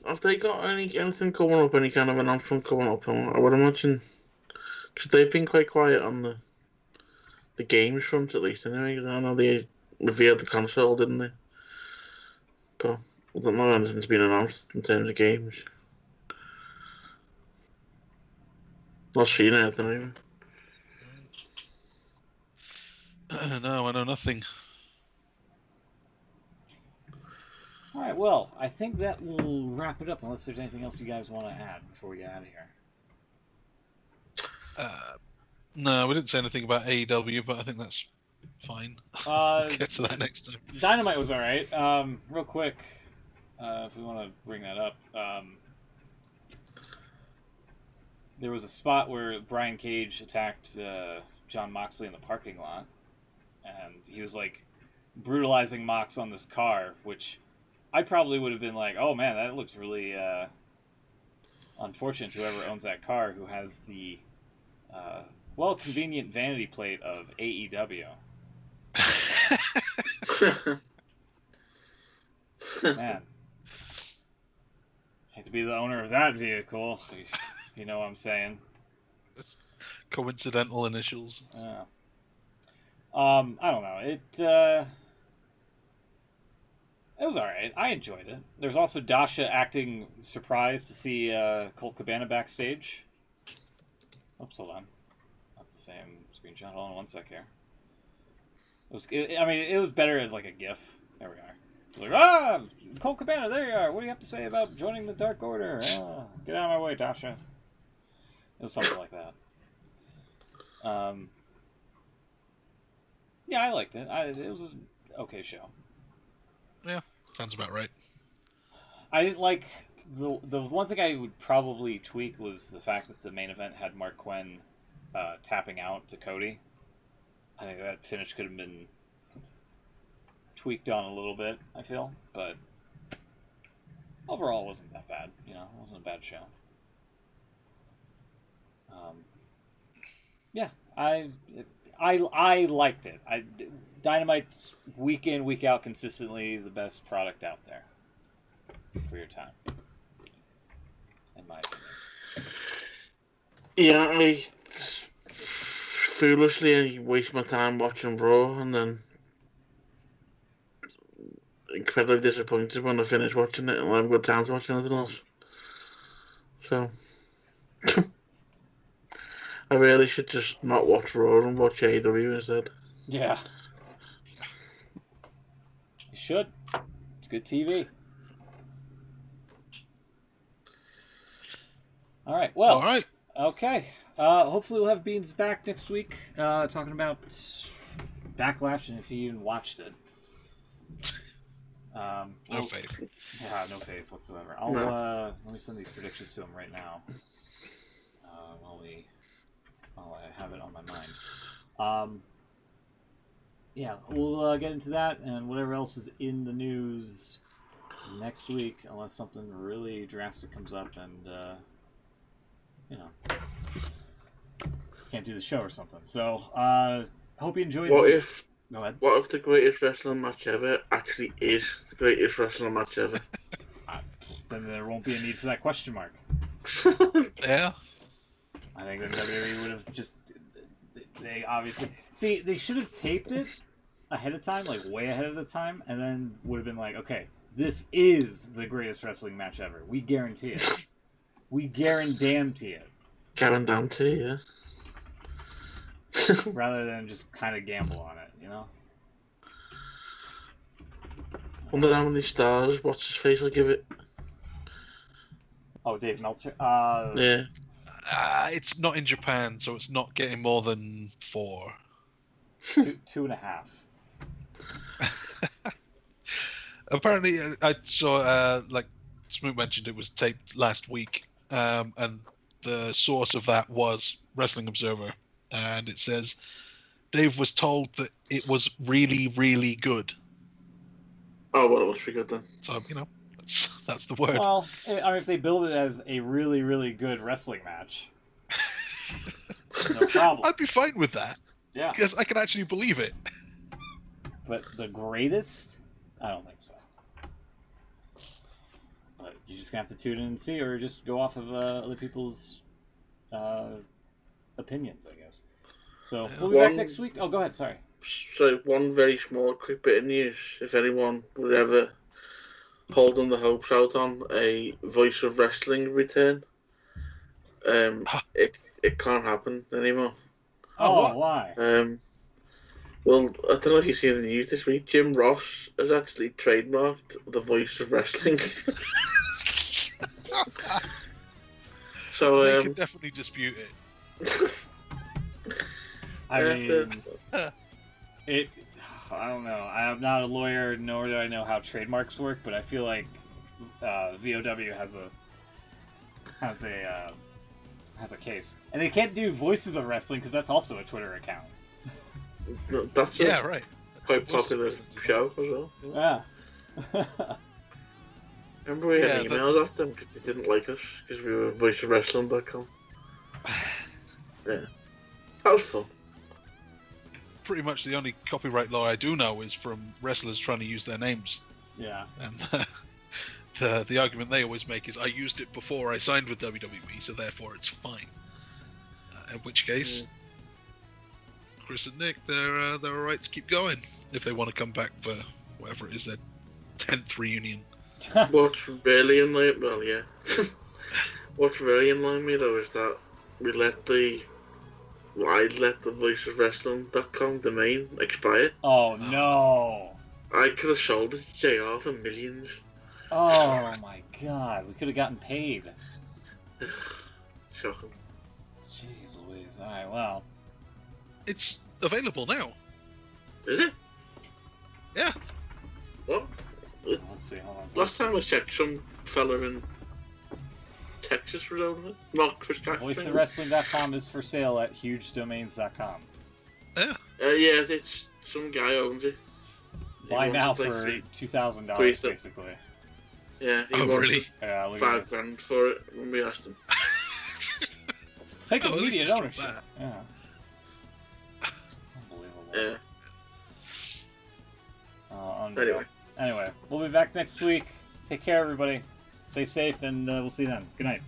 have they got anything coming up? Any kind of announcement coming up? I would imagine, because they've been quite quiet on the games front, at least. Anyway, I know they revealed the console, didn't they? But I don't know if anything's been announced in terms of games. Not seen anything even. No, I know nothing. All right, well, I think that will wrap it up unless there's anything else you guys want to add before we get out of here. No, we didn't say anything about AEW, but I think that's fine. We'll get to that next time. Dynamite was all right. Real quick, if we want to bring that up, there was a spot where Brian Cage attacked John Moxley in the parking lot, and he was like brutalizing Mox on this car, which I probably would have been like, oh man, that looks really unfortunate to whoever owns that car, who has the convenient vanity plate of AEW. Man, hate to be the owner of that vehicle. You know what I'm saying? Coincidental initials. Yeah. I don't know. It was alright. I enjoyed it. There's also Dasha acting surprised to see Colt Cabana backstage. Oops, hold on. That's the same screenshot. Hold on one sec here. It was better as like a GIF. There we are. Like, Colt Cabana, there you are. What do you have to say about joining the Dark Order? Get out of my way, Dasha. It was something like that. Yeah, I liked it. It was an okay show. Yeah, sounds about right. I didn't like the one thing I would probably tweak was the fact that the main event had Mark Quinn tapping out to Cody. I think that finish could have been tweaked on a little bit, I feel, but overall it wasn't that bad. You know, it wasn't a bad show. Yeah, I liked it. Dynamite's week in, week out, consistently the best product out there for your time, in my opinion. Yeah, I foolishly waste my time watching Raw and then incredibly disappointed when I finish watching it and I haven't got time to watch anything else. So I really should just not watch Raw and watch AEW instead. Yeah. You should. It's good TV. All right. Well. All right. Okay. Hopefully we'll have Beans back next week, talking about Backlash and if he even watched it. No faith. Yeah, no faith whatsoever. I'll let me send these predictions to him right now. While I have it on my mind. Yeah, we'll get into that and whatever else is in the news next week, unless something really drastic comes up and can't do the show or something. So, hope you enjoyed. What if the greatest wrestling match ever actually is the greatest wrestling match ever? Then there won't be a need for that question mark. Yeah. I think then WWE would have just. They obviously see they should have taped it ahead of time, like way ahead of the time, and then would have been like, okay, this is the greatest wrestling match ever. We guarantee it. We guarantee it. Guarantee, yeah. Rather than just kind of gamble on it, you know. Wonder how many stars What's His Face will give it. Oh, Dave Meltzer. Yeah. It's not in Japan, so it's not getting more than 4. 2.5. Apparently, I saw, like Smoot mentioned, it was taped last week, and the source of that was Wrestling Observer, and it says Dave was told that it was really, really good. Oh, well, it must be good then. So, that's the word. Well, I mean, if they build it as a really, really good wrestling match, no problem. I'd be fine with that. Yeah. Because I can actually believe it. But the greatest? I don't think so. But you're just going to have to tune in and see, or just go off of other people's opinions, I guess. So, we'll be back next week. Oh, go ahead, sorry. So, one very small, quick bit of news. If anyone would ever holding the hopes out on a Voice of Wrestling return, it can't happen anymore. Oh, why? Well, I don't know if you've seen the news this week. Jim Ross has actually trademarked the Voice of Wrestling. So they could definitely dispute it. I mean, I don't know. I'm not a lawyer, nor do I know how trademarks work, but I feel like VOW has a case, and they can't do Voices of Wrestling because that's also a Twitter account. That's right. Quite popular show as well. Yeah. Remember we had emails off them because they didn't like us because we were voiceofwrestling.com. Yeah, that was fun. Pretty much the only copyright law I do know is from wrestlers trying to use their names. Yeah. And the argument they always make is, I used it before I signed with WWE, so therefore it's fine. In which case, Chris and Nick, they're all right to keep going if they want to come back for whatever it is, their 10th reunion. What's really annoying, what's really annoying me though is that I'd let the voiceofwrestling.com domain expire. Oh no! I could have sold it to JR for millions. Oh my god, we could have gotten paid. Shocking. Jeez Louise. Alright, well. It's available now. Is it? Yeah. What? Let's see, hold on. Last time I checked, some fella in Texas was owning it. Not Chris Caxton. VoiceOfWrestling.com is for sale at hugedomains.com. Yeah. Yeah, it's some guy owns it. Buy now for $2,000 basically. Yeah, he wanted really? Yeah, look $5 grand for it when we asked him. Take immediate ownership. Yeah. Unbelievable. Yeah. Anyway, we'll be back next week. Take care, everybody. Stay safe, and we'll see you then. Good night.